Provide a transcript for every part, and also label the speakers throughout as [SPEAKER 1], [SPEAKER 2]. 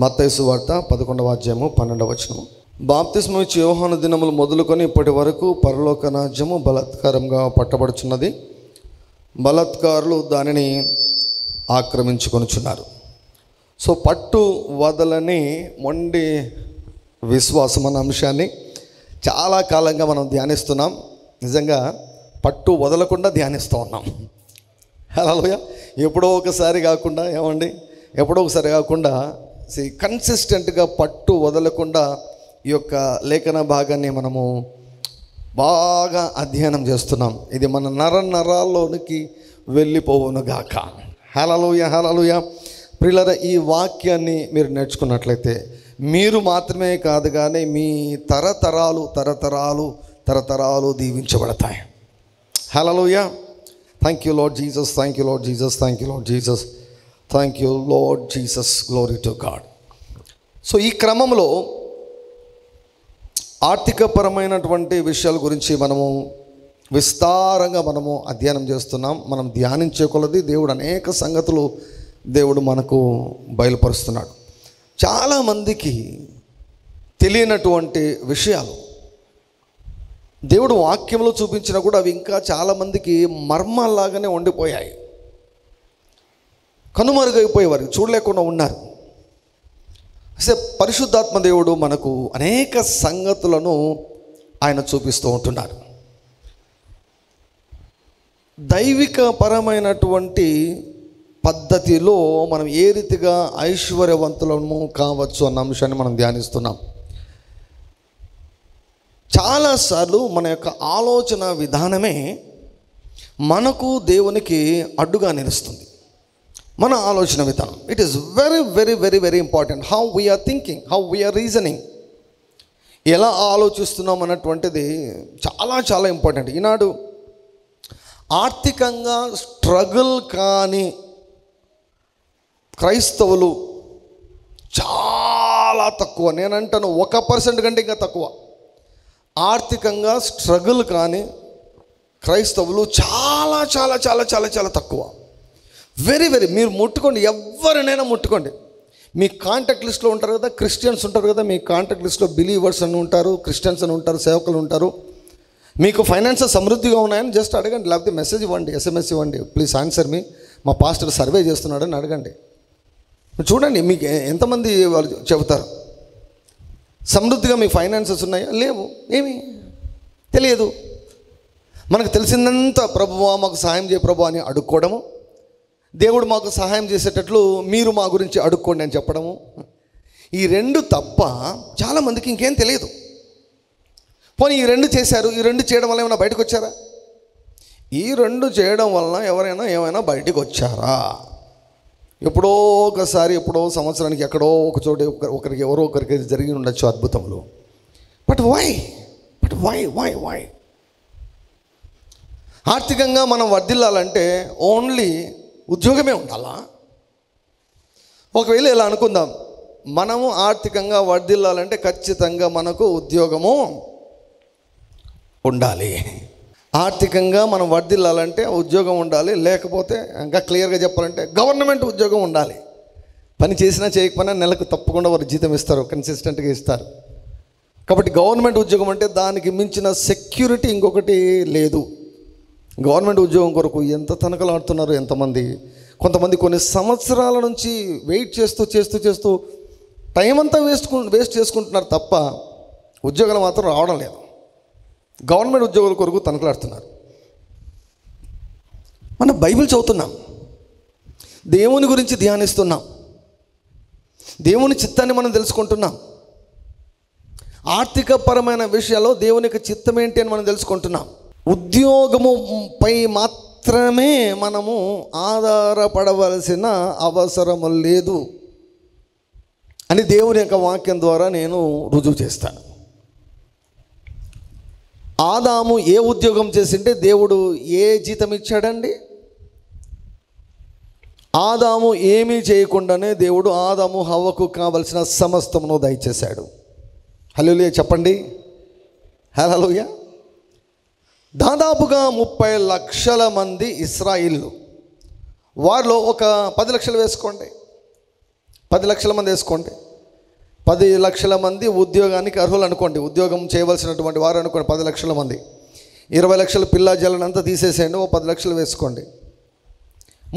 [SPEAKER 1] మత్తయి సువార్త 11వ అధ్యాయము 12వ వచనం. బాప్తిస్మం ఇచ్చి యోహాను దినములు మొదలుకొని ఇప్పటి వరకు పరలోక రాజ్యము బలాత్కారంగా పట్టబడుచున్నది, బలాత్కారులు దానిని ఆక్రమించుకొనుచున్నారు. సో పట్టు వదలని మొండి విశ్వాసం అన్న అంశాన్ని చాలా కాలంగా మనం ధ్యానిస్తున్నాం. నిజంగా పట్టు వదలకుండా ధ్యానిస్తూ ఉన్నాం. హల్లెలూయా. ఎప్పుడో ఒకసారి కాకుండా కన్సిస్టెంట్గా పట్టు వదలకుండా ఈ యొక్క లేఖన భాగాన్ని మనము బాగా అధ్యయనం చేస్తున్నాం. ఇది మన నరాల్లోనికి వెళ్ళిపోవునుగాక. హల్లెలూయా, హల్లెలూయా. ప్రియులారా, ఈ వాక్యాన్ని మీరు నేర్చుకున్నట్లయితే మీరు మాత్రమే కాదు కానీ మీ తరతరాలు దీవించబడతాయి. Hallelujah. Thank you Lord Jesus, thank you Lord Jesus, thank you Lord Jesus, thank you Lord Jesus. Glory to God. So ఈ క్రమంలో ఆర్థికపరమైనటువంటి విషయాల గురించి మనము విస్తారంగా అధ్యయనం చేస్తున్నాం. మనం ధ్యానించే కొలది దేవుడు అనేక సంగతులు మనకు బయలుపరుస్తున్నాడు. చాలామందికి తెలియనటువంటి విషయాలు దేవుడు వాక్యంలో చూపించినా కూడా అవి ఇంకా చాలామందికి మర్మాల్లాగానే ఉండిపోయాయి. కనుమరుగైపోయేవారు, చూడలేకుండా ఉన్నారు. అసలు పరిశుద్ధాత్మ దేవుడు మనకు అనేక సంగతులను ఆయన చూపిస్తూ ఉంటున్నారు. దైవిక పరమైనటువంటి పద్ధతిలో మనం ఏ రీతిగా ఐశ్వర్యవంతులము కావచ్చు అన్న అంశాన్ని మనం ధ్యానిస్తున్నాం. చాలాసార్లు మన యొక్క ఆలోచన విధానమే మనకు దేవునికి అడ్డుగా నిలుస్తుంది. మన ఆలోచన విధానం, it is very very very very important. How we're thinking, how we're reasoning, ఎలా ఆలోచిస్తున్నాం అన్నటువంటిది చాలా చాలా ఇంపార్టెంట్. ఈనాడు ఆర్థికంగా స్ట్రగుల్ కాని క్రైస్తవులు చాలా తక్కువ. నేనంటాను 1% కంటే ఇంకా తక్కువ. ఆర్థికంగా స్ట్రగుల్ కాని క్రైస్తవులు చాలా చాలా చాలా చాలా చాలా తక్కువ. Very very. మీరు ముట్టుకోండి, ఎవరినైనా ముట్టుకోండి. మీ కాంటాక్ట్ లిస్ట్లో ఉంటారు కదా, క్రిస్టియన్స్ ఉంటారు కదా, మీ కాంటాక్ట్ లిస్ట్లో బిలీవర్స్ అని ఉంటారు, క్రిస్టియన్స్ అని ఉంటారు, సేవకులు ఉంటారు. మీకు ఫైనాన్షియల్ సమృద్ధిగా ఉన్నాయని జస్ట్ అడగండి, లేకపోతే మెసేజ్ ఇవ్వండి, SMS ఇవ్వండి. ప్లీజ్ ఆన్సర్ మీ, మా పాస్టర్ సర్వే చేస్తున్నాడని అడగండి. చూడండి మీకు ఎంతమంది వాళ్ళు చెబుతారు. సమృద్ధిగా మీ ఫైనాన్సెస్ ఉన్నాయా? లేవు. ఏమి తెలియదు. మనకు తెలిసిందంతా ప్రభువా మాకు సహాయం చేయ ప్రభు అని అడుక్కోవడము, దేవుడు మాకు సహాయం చేసేటట్లు మీరు మా గురించి అడుక్కోండి అని చెప్పడము. ఈ రెండు తప్ప చాలామందికి ఇంకేం తెలియదు. పోనీ ఈ రెండు చేశారు, ఈ రెండు చేయడం వల్ల ఏమైనా బయటకు వచ్చారా? ఈ రెండు చేయడం వలన ఎవరైనా ఏమైనా బయటకు వచ్చారా? ఎప్పుడో ఒకసారి, ఎప్పుడో సంవత్సరానికి ఎక్కడో ఒక చోట ఎవరో ఒకరికి జరిగి ఉండొచ్చు అద్భుతములు. But why? ఆర్థికంగా మనం వర్ధిల్లాలంటే ఓన్లీ ఉద్యోగమే ఉండాలా? ఒకవేళ ఇలా అనుకుందాం, మనము ఆర్థికంగా వర్ధిల్లాలంటే ఖచ్చితంగా మనకు ఉద్యోగము ఉండాలి. ఆర్థికంగా మనం వర్ధిల్లాలంటే ఉద్యోగం ఉండాలి. లేకపోతే ఇంకా క్లియర్గా చెప్పాలంటే గవర్నమెంట్ ఉద్యోగం ఉండాలి. పని చేసినా చేయకపోయినా నెలకు తప్పకుండా వారు జీతం ఇస్తారు, కన్సిస్టెంట్గా ఇస్తారు. కాబట్టి గవర్నమెంట్ ఉద్యోగం అంటే దానికి మించిన సెక్యూరిటీ ఇంకొకటి లేదు. గవర్నమెంట్ ఉద్యోగం కొరకు ఎంత తనకలాడుతున్నారు ఎంతమంది. కొంతమంది కొన్ని సంవత్సరాల నుంచి వెయిట్ చేస్తూ టైం అంతా వేస్ట్ చేసుకుంటున్నారు తప్ప ఉద్యోగాలు మాత్రం రావడం లేదు. గవర్నమెంట్ ఉద్యోగుల కొరకు తనకలాడుతున్నారు. మనం బైబిల్ చదువుతున్నాం, దేవుని గురించి ధ్యానిస్తున్నాం, దేవుని చిత్తాన్ని మనం తెలుసుకుంటున్నాం. ఆర్థికపరమైన విషయాల్లో దేవుని యొక్క చిత్తం ఏంటి అని మనం తెలుసుకుంటున్నాం. ఉద్యోగముపై మాత్రమే మనము ఆధారపడవలసిన అవసరము లేదు అని దేవుని యొక్క వాక్యం ద్వారా నేను రుజువు చేస్తాను. ఆదాము ఏ ఉద్యోగం చేసింటే దేవుడు ఏ జీతం ఇచ్చాడండి? ఆదాము ఏమీ చేయకుండానే దేవుడు ఆదాము హవ్వకు కావలసిన సమస్తమును దయచేశాడు. హల్లెలూయా చెప్పండి. హల్లెలూయా. దాదాపుగా 30 లక్షల మంది ఇశ్రాయేలు, వారిలో ఒక 10 లక్షలు వేసుకోండి, 10 లక్షల మంది వేసుకోండి. 10 లక్షల మంది ఉద్యోగానికి అర్హులు అనుకోండి, ఉద్యోగం చేయవలసినటువంటి వారు అనుకోండి 10 లక్షల మంది. 20 లక్షల పిల్ల జలనంతా తీసేసేయండి, 10 లక్షలు వేసుకోండి.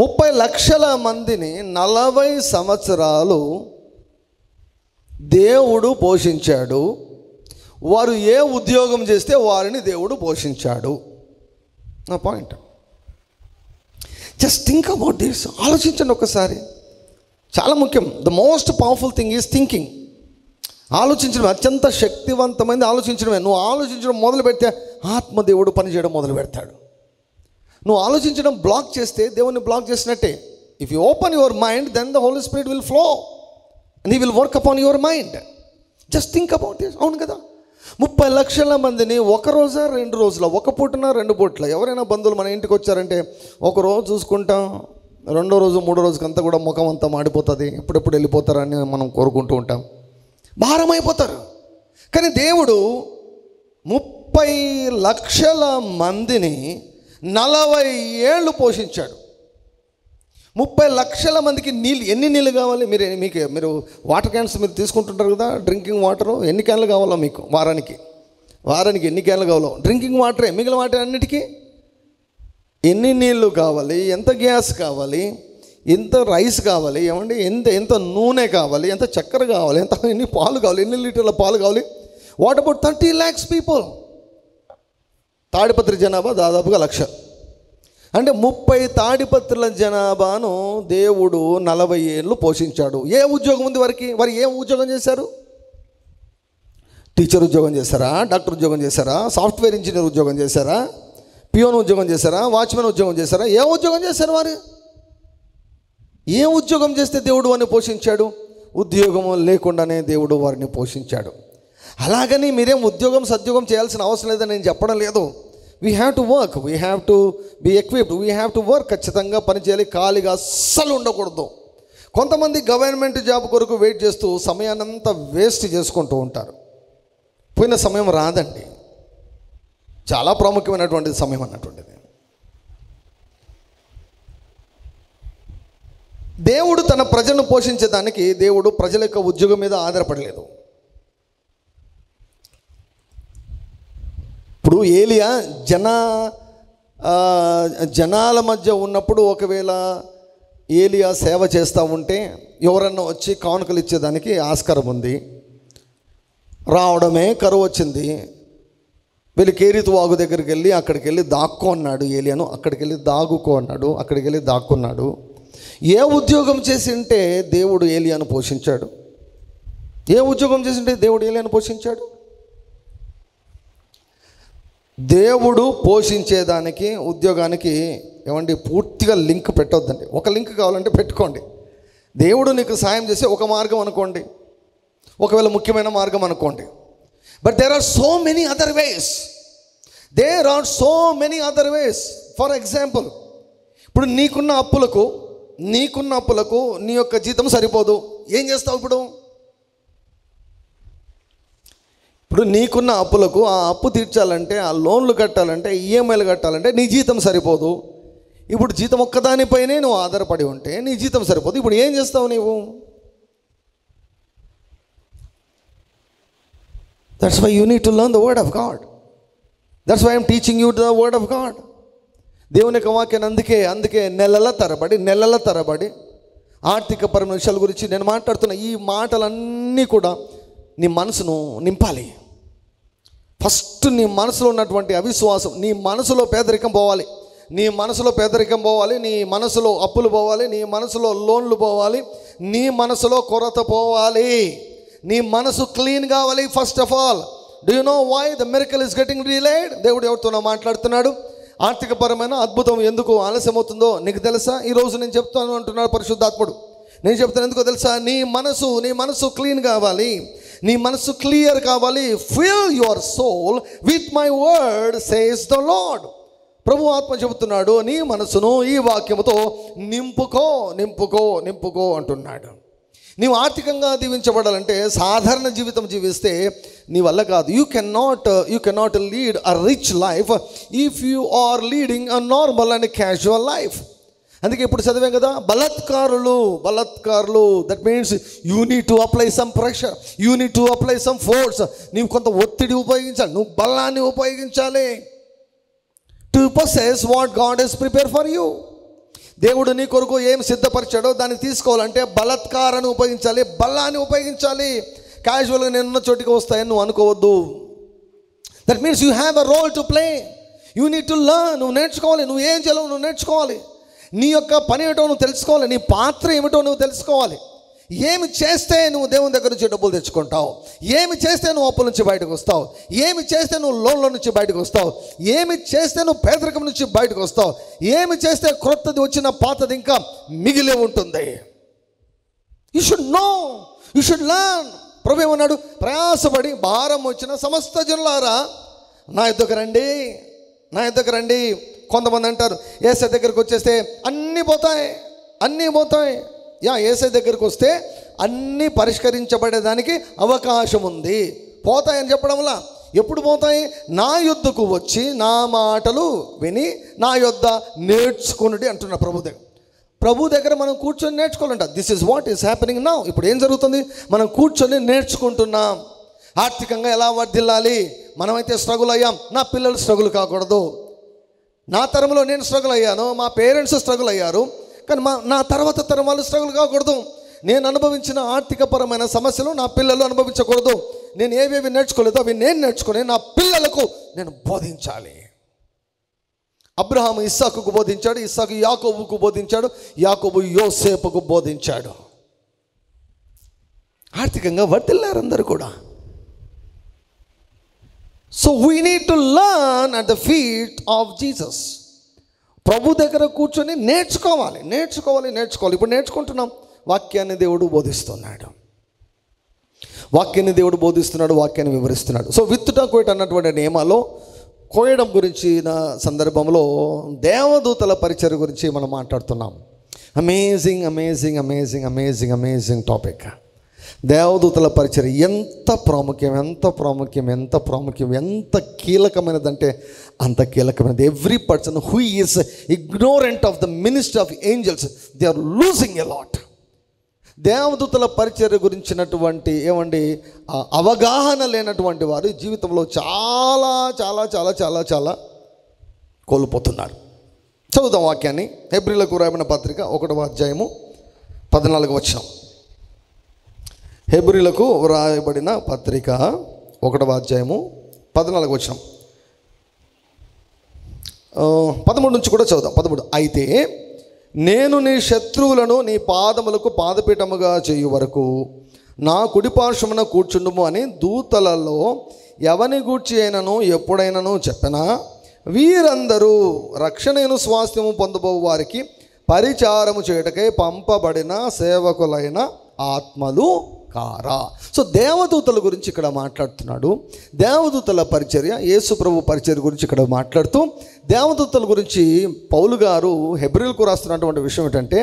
[SPEAKER 1] 30 లక్షల మందిని 40 సంవత్సరాలు దేవుడు పోషించాడు. వారు ఏ ఉద్యోగం చేస్తే వారిని దేవుడు పోషించాడు. నా point. Just think about this. ఆలోచించండి ఒకసారి. చాలా ముఖ్యం. The most powerful thing is thinking. ఆలోచించడం అత్యంత శక్తివంతమైనది ఆలోచించడమే. నువ్వు ఆలోచించడం మొదలు పెడితే ఆత్మదేవుడు పనిచేయడం మొదలు పెడతాడు. నువ్వు ఆలోచించడం బ్లాక్ చేస్తే దేవుని బ్లాక్ చేసినట్టే. If you open your mind, then the Holy Spirit will flow and he will work upon your mind. Just think about this. అవును కదా, 30 లక్షల మందిని ఒక రోజా 2 రోజుల, ఒక పూటన 2 పూట్ల. ఎవరైనా బంధువులు మన ఇంటికి వచ్చారంటే ఒక రోజు చూసుకుంటాం, 2వ రోజు 3వ రోజుకి అంతా కూడా ముఖం అంతా మాడిపోతుంది, ఎప్పుడెప్పుడు వెళ్ళిపోతారని మనం కోరుకుంటూ ఉంటాం. భారం అయిపోతారు. కానీ దేవుడు 30 లక్షల మందిని 40 ఏళ్ళు పోషించాడు. 30 లక్షల మందికి నీళ్ళు, ఎన్ని నీళ్ళు కావాలి? మీరు వాటర్ క్యాన్స్ మీరు తీసుకుంటుంటారు కదా, డ్రింకింగ్ వాటరు. ఎన్ని క్యాన్లు కావాలో మీకు? వారానికి ఎన్ని క్యాన్లు కావాలో? డ్రింకింగ్ వాటరే. మిగిలిన వాటర్ అన్నిటికీ ఎన్ని నీళ్ళు కావాలి, ఎంత గ్యాస్ కావాలి, ఎంత రైస్ కావాలి, ఏమండి ఎంత నూనె కావాలి, ఎంత చక్కెర కావాలి, ఎన్ని పాలు కావాలి, ఎన్ని లీటర్ల పాలు కావాలి? What about 30 lakhs people? Tadipatri జనాభా దాదాపుగా 1,00,000. అంటే 30 తాడిపత్రుల జనాభాను దేవుడు 40 ఏళ్ళు పోషించాడు. ఏ ఉద్యోగం ఉంది వారికి? వారు ఏం ఉద్యోగం చేశారు? టీచర్ ఉద్యోగం చేశారా? డాక్టర్ ఉద్యోగం చేశారా? సాఫ్ట్వేర్ ఇంజనీర్ ఉద్యోగం చేశారా? పియోన్ ఉద్యోగం చేశారా? వాచ్మెన్ ఉద్యోగం చేశారా? ఏ ఉద్యోగం చేశారు వారు? ఏ ఉద్యోగం చేస్తే దేవుడు వారిని పోషించాడు? ఉద్యోగం లేకుండానే దేవుడు వారిని పోషించాడు. అలాగని మీరేం ఉద్యోగం సద్యోగం చేయాల్సిన అవసరం లేదని నేను చెప్పడం లేదు. We have to work, we have to be equipped, we have to work. ఖచ్చితంగా పనిచేయాలి, ఖాళీగా అస్సలు ఉండకూడదు. కొంతమంది గవర్నమెంట్ జాబ్ కొరకు వెయిట్ చేస్తూ సమయాన్నంతా వేస్ట్ చేసుకుంటూ ఉంటారు. పోయిన సమయం రాదండి. చాలా ప్రాముఖ్యమైనటువంటి సమయం అన్నటువంటిది. దేవుడు తన ప్రజలను పోషించేదానికి దేవుడు ప్రజల యొక్క ఉద్యోగం మీద ఆధారపడలేదు. ఇప్పుడు ఏలియా జనాల మధ్య ఉన్నప్పుడు ఒకవేళ ఏలియా సేవ చేస్తూ ఉంటే ఎవరన్నా వచ్చి కానుకలు ఇచ్చేదానికి ఆస్కారం ఉంది. రావడమే కరువు వచ్చింది. వీళ్ళు కేరీతు వాగు దగ్గరికి వెళ్ళి అక్కడికి వెళ్ళి దాక్కో అన్నాడు ఏలియాను. అక్కడికి వెళ్ళి దాగుకో అన్నాడు. అక్కడికి వెళ్ళి దాక్కున్నాడు. ఏ ఉద్యోగం చేసి ఉంటే దేవుడు ఏలియాను పోషించాడు? ఏ ఉద్యోగం చేసి ఉంటే దేవుడు ఏలియాను పోషించాడు? దేవుడు పోషించేదానికి ఉద్యోగానికి ఏమండి పూర్తిగా లింక్ పెట్టొద్దండి. ఒక లింక్ కావాలంటే పెట్టుకోండి. దేవుడు నీకు సాయం చేసే ఒక మార్గం అనుకోండి, ఒకవేళ ముఖ్యమైన మార్గం అనుకోండి. But there are so many other ways. For example, ఇప్పుడు నీకున్న అప్పులకు నీ యొక్క జీతం సరిపోదు. ఏం చేస్తావు? ఇప్పుడు నీకున్న అప్పులకు ఆ అప్పు తీర్చాలంటే, ఆ లోన్లు కట్టాలంటే, ఈఎంఐలు కట్టాలంటే నీ జీతం సరిపోదు. ఇప్పుడు జీతం ఒక్కదానిపైనే నువ్వు ఆధారపడి ఉంటే నీ జీతం సరిపోదు. ఇప్పుడు ఏం చేస్తావు నీవు? That's why you need to learn the word of God. That's why I'm teaching you the word of God. దేవుని యొక్క వాక్యాన్ని అందుకే నెలల తరబడి ఆర్థికపరమైన విషయాల గురించి నేను మాట్లాడుతున్న ఈ మాటలన్నీ కూడా నీ మనసును నింపాలి. ఫస్ట్ నీ మనసులో ఉన్నటువంటి అవిశ్వాసం, నీ మనసులో పేదరికం పోవాలి, నీ మనసులో అప్పులు పోవాలి, నీ మనసులో లోన్లు పోవాలి, నీ మనసులో కొరత పోవాలి, నీ మనసు క్లీన్ కావాలి. First of all, do you know why the miracle is getting delayed? దేవుడు ఎవరితోనో మాట్లాడుతున్నాడు. ఆర్థికపరమైన అద్భుతం ఎందుకు ఆలస్యమవుతుందో నీకు తెలుసా? ఈరోజు నేను చెప్తాను అంటున్నాడు పరిశుద్ధాత్ముడు. నేను చెప్తాను ఎందుకో తెలుసా? నీ మనసు క్లీన్ కావాలి, నీ మనసు క్లియర్ కావాలి. Fill your soul with my word says the Lord. ప్రభు ఆత్మ చెబుతున్నాడు, నీ మనసును ఈ వాక్యముతో నింపుకో అంటున్నాడు. నీవు ఆర్థికంగా దీవించబడాలంటే సాధారణ జీవితం జీవిస్తే నీ వల్ల కాదు. You cannot lead a rich life if you are leading a normal and casual life. అందుకే ఇప్పుడు చదివాం కదా, బలాత్కారులు. That means you need to apply some pressure, you need to apply some force. నీవు కొంత ఒత్తిడి ఉపయోగించాలి, నువ్వు బలాన్ని ఉపయోగించాలి. To possess what God has prepare for you. దేవుడు నీ కొరకు ఏం సిద్ధపరిచాడో దాన్ని తీసుకోవాలంటే బలాత్కారాన్ని ఉపయోగించాలి, బలాన్ని ఉపయోగించాలి. క్యాజువల్గా నేనున్న చోటికి వస్తాయని నువ్వు అనుకోవద్దు. That means you have a role to play. You need to learn. నువ్వు నేర్చుకోవాలి, నువ్వు ఏం చేయాలో నువ్వు నేర్చుకోవాలి. నీ యొక్క పని ఏమిటో నువ్వు తెలుసుకోవాలి, నీ పాత్ర ఏమిటో నువ్వు తెలుసుకోవాలి. ఏమి చేస్తే నువ్వు దేవుని దగ్గర నుంచి డబ్బులు తెచ్చుకుంటావు, ఏమి చేస్తే నువ్వు అప్పుల నుంచి బయటకు వస్తావు, ఏమి చేస్తే నువ్వు లోన్ల నుంచి బయటకు వస్తావు, ఏమి చేస్తే నువ్వు పేదరికం నుంచి బయటకు వస్తావు, ఏమి చేస్తే క్రొత్తది వచ్చిన పాతది ఇంకా మిగిలే ఉంటుంది. You should know, you should learn. ప్రభు ఏమన్నాడు, ప్రయాసపడి భారం వచ్చిన సమస్త జనులారా నా యొద్దకు రండి, నా యొద్దకు రండి. కొంతమంది అంటారు యేసయ్య దగ్గరికి వచ్చేస్తే అన్నీ పోతాయి. యేసయ్య దగ్గరికి వస్తే అన్నీ పరిష్కరించబడేదానికి అవకాశం ఉంది. పోతాయని చెప్పడంలా, ఎప్పుడు పోతాయి? నా యొద్దకు వచ్చి నా మాటలు విని నా యొద్ద నేర్చుకున్నది అంటున్నా ప్రభు దగ్గర మనం కూర్చొని నేర్చుకోవాలంట. This is what is happening now. ఇప్పుడు ఏం జరుగుతుంది? మనం కూర్చొని నేర్చుకుంటున్నాం. ఆర్థికంగా ఎలా వర్ధిల్లాలి. మనమైతే స్ట్రగుల్ అయ్యాం, నా పిల్లలు స్ట్రగుల్ కాకూడదు. నా తరంలో నేను స్ట్రగుల్ అయ్యాను, మా పేరెంట్స్ స్ట్రగుల్ అయ్యారు, కానీ నా తర్వాత తరం వాళ్ళు స్ట్రగుల్ కాకూడదు. నేను అనుభవించిన ఆర్థికపరమైన సమస్యలు నా పిల్లలు అనుభవించకూడదు. నేను ఏవేవి నేర్చుకోలేదో అవి నేను నేర్చుకుని నా పిల్లలకు నేను బోధించాలి. అబ్రహాము ఇస్సాకుకు బోధించాడు, ఇస్సాకు యాకోబుకు బోధించాడు, యాకోబు యోసేపుకు బోధించాడు. ఆర్థికంగా వర్ధిల్లారు అందరూ కూడా. So we need to learn at the feet of Jesus. ప్రభు దగ్గర కూర్చొని నేర్చుకోవాలి. ఇప్పుడు నేర్చుకుంటున్నాం. వాక్యాన్ని దేవుడు బోధిస్తున్నాడు, వాక్యాన్ని వివరిస్తున్నాడు. సో విత్తుట కోయట అన్నటువంటి నియమాలో కోయడం గురించి నా సందర్భంలో దేవదూతల పరిచర్య గురించి మనం మాట్లాడుతున్నాం. Amazing topic. దేవదూతల పరిచర్య ఎంత ప్రాముఖ్యం, ఎంత కీలకమైనదంటే అంత కీలకమైనది. Every person who is ignorant of the ministry of angels, they are losing a lot. దేవదూతల పరిచర్య గురించినటువంటి అవగాహన లేనటువంటి వారు జీవితంలో చాలా చాలా చాలా చాలా చాలా కోల్పోతున్నారు. చదువుదాం వాక్యాన్ని. హెబ్రీలకు రాయబడిన పత్రిక 1వ అధ్యాయము 14వ వచనం. హెబ్రీలకు రాయబడిన పత్రిక 1వ అధ్యాయము 14వ వచనం. 13 నుంచి కూడా చదువుదాం. 13. అయితే నేను నీ శత్రువులను నీ పాదములకు పాదపీఠముగా చేయు వరకు నా కుడిపార్శ్వమున కూర్చుండుము అని దూతలలో ఎవని గూర్చి అయినను ఎప్పుడైనను చెప్పనా, వీరందరూ రక్షణను స్వాస్థ్యము పొందబో వారికి పరిచారము చేయుటకై పంపబడిన సేవకులైన ఆత్మలు కారా. సో దేవదూతల గురించి ఇక్కడ మాట్లాడుతున్నాడు. దేవదూతల పరిచర్య, యేసు ప్రభు పరిచర్య గురించి ఇక్కడ మాట్లాడుతూ దేవదూతల గురించి పౌలు గారు హెబ్రీలకు రాస్తున్నటువంటి విషయం ఏంటంటే,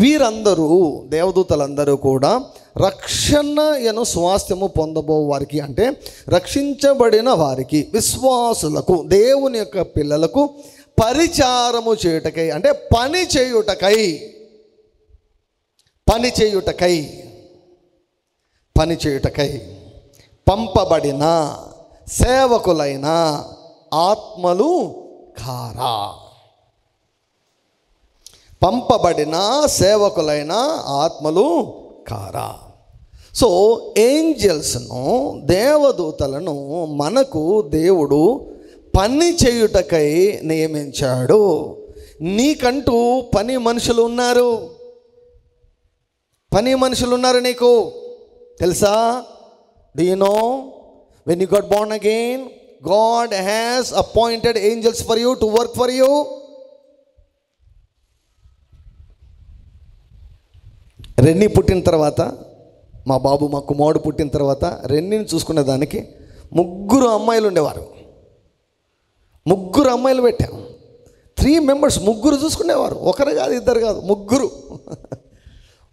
[SPEAKER 1] వీరందరూ దేవదూతలందరూ కూడా రక్షణను స్వాస్థ్యము పొందబో వారికి, అంటే రక్షించబడిన వారికి, విశ్వాసులకు, దేవుని యొక్క పిల్లలకు పరిచారము చేయుటకై, అంటే పని చేయుటకై పంపబడిన సేవకులైన ఆత్మలు కారా. పంపబడిన సేవకులైన ఆత్మలు కారా. సో ఏంజల్స్ను, దేవదూతలను మనకు దేవుడు పని చేయుటకై నియమించాడు. నీకంటూ పని మనుషులు ఉన్నారు నీకు తెలుసా? Do you know? When you got born again, God has appointed angels for you to work for you. రెన్ని పుట్టిన తర్వాత, మా కుమారుడు పుట్టిన తర్వాత రెన్నిని చూసుకునే దానికి 3 అమ్మాయిలు ఉండేవారు. 3 అమ్మాయిలు పెట్టాం. 3 మెంబర్స్, 3 చూసుకునేవారు. ఒకరు కాదు, 2 కాదు, 3.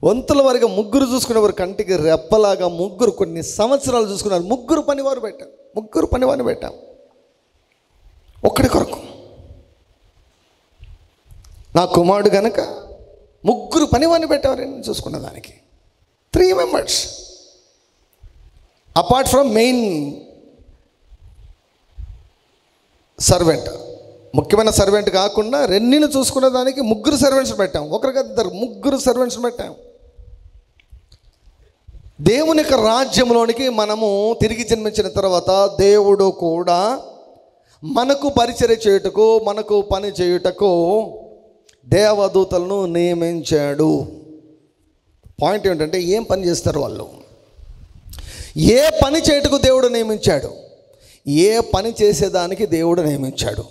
[SPEAKER 1] వంతుల వారిగా 3 చూసుకునేవారు. కంటికి రెప్పలాగా 3 కొన్ని సంవత్సరాలు చూసుకున్నారు. 3 పనివారిని పెట్టాం. ఒక్కడి కొరకు. నా కుమారుడు కనుక ముగ్గురు పనివాడిని పెట్టేవారని చూసుకునే దానికి. 3 members apart from main servant. ముఖ్యమైన సర్వెంట్ కాకుండా రెండిని చూసుకునే దానికి 3 సర్వెంట్స్ పెట్టాం. ఒకరికి ఇద్దరు 3 సర్వెంట్స్ పెట్టాం. దేవుని యొక్క రాజ్యంలోనికి మనము తిరిగి జన్మించిన తర్వాత దేవుడు కూడా మనకు పరిచర్య చేయుటకు, మనకు పని చేయుటకు దేవదూతలను నియమించాడు. పాయింట్ ఏంటంటే, ఏం పని చేస్తారు వాళ్ళు? ఏ పని చేయుటకు దేవుడు నియమించాడు? ఏ పని చేసేదానికి దేవుడు నియమించాడు?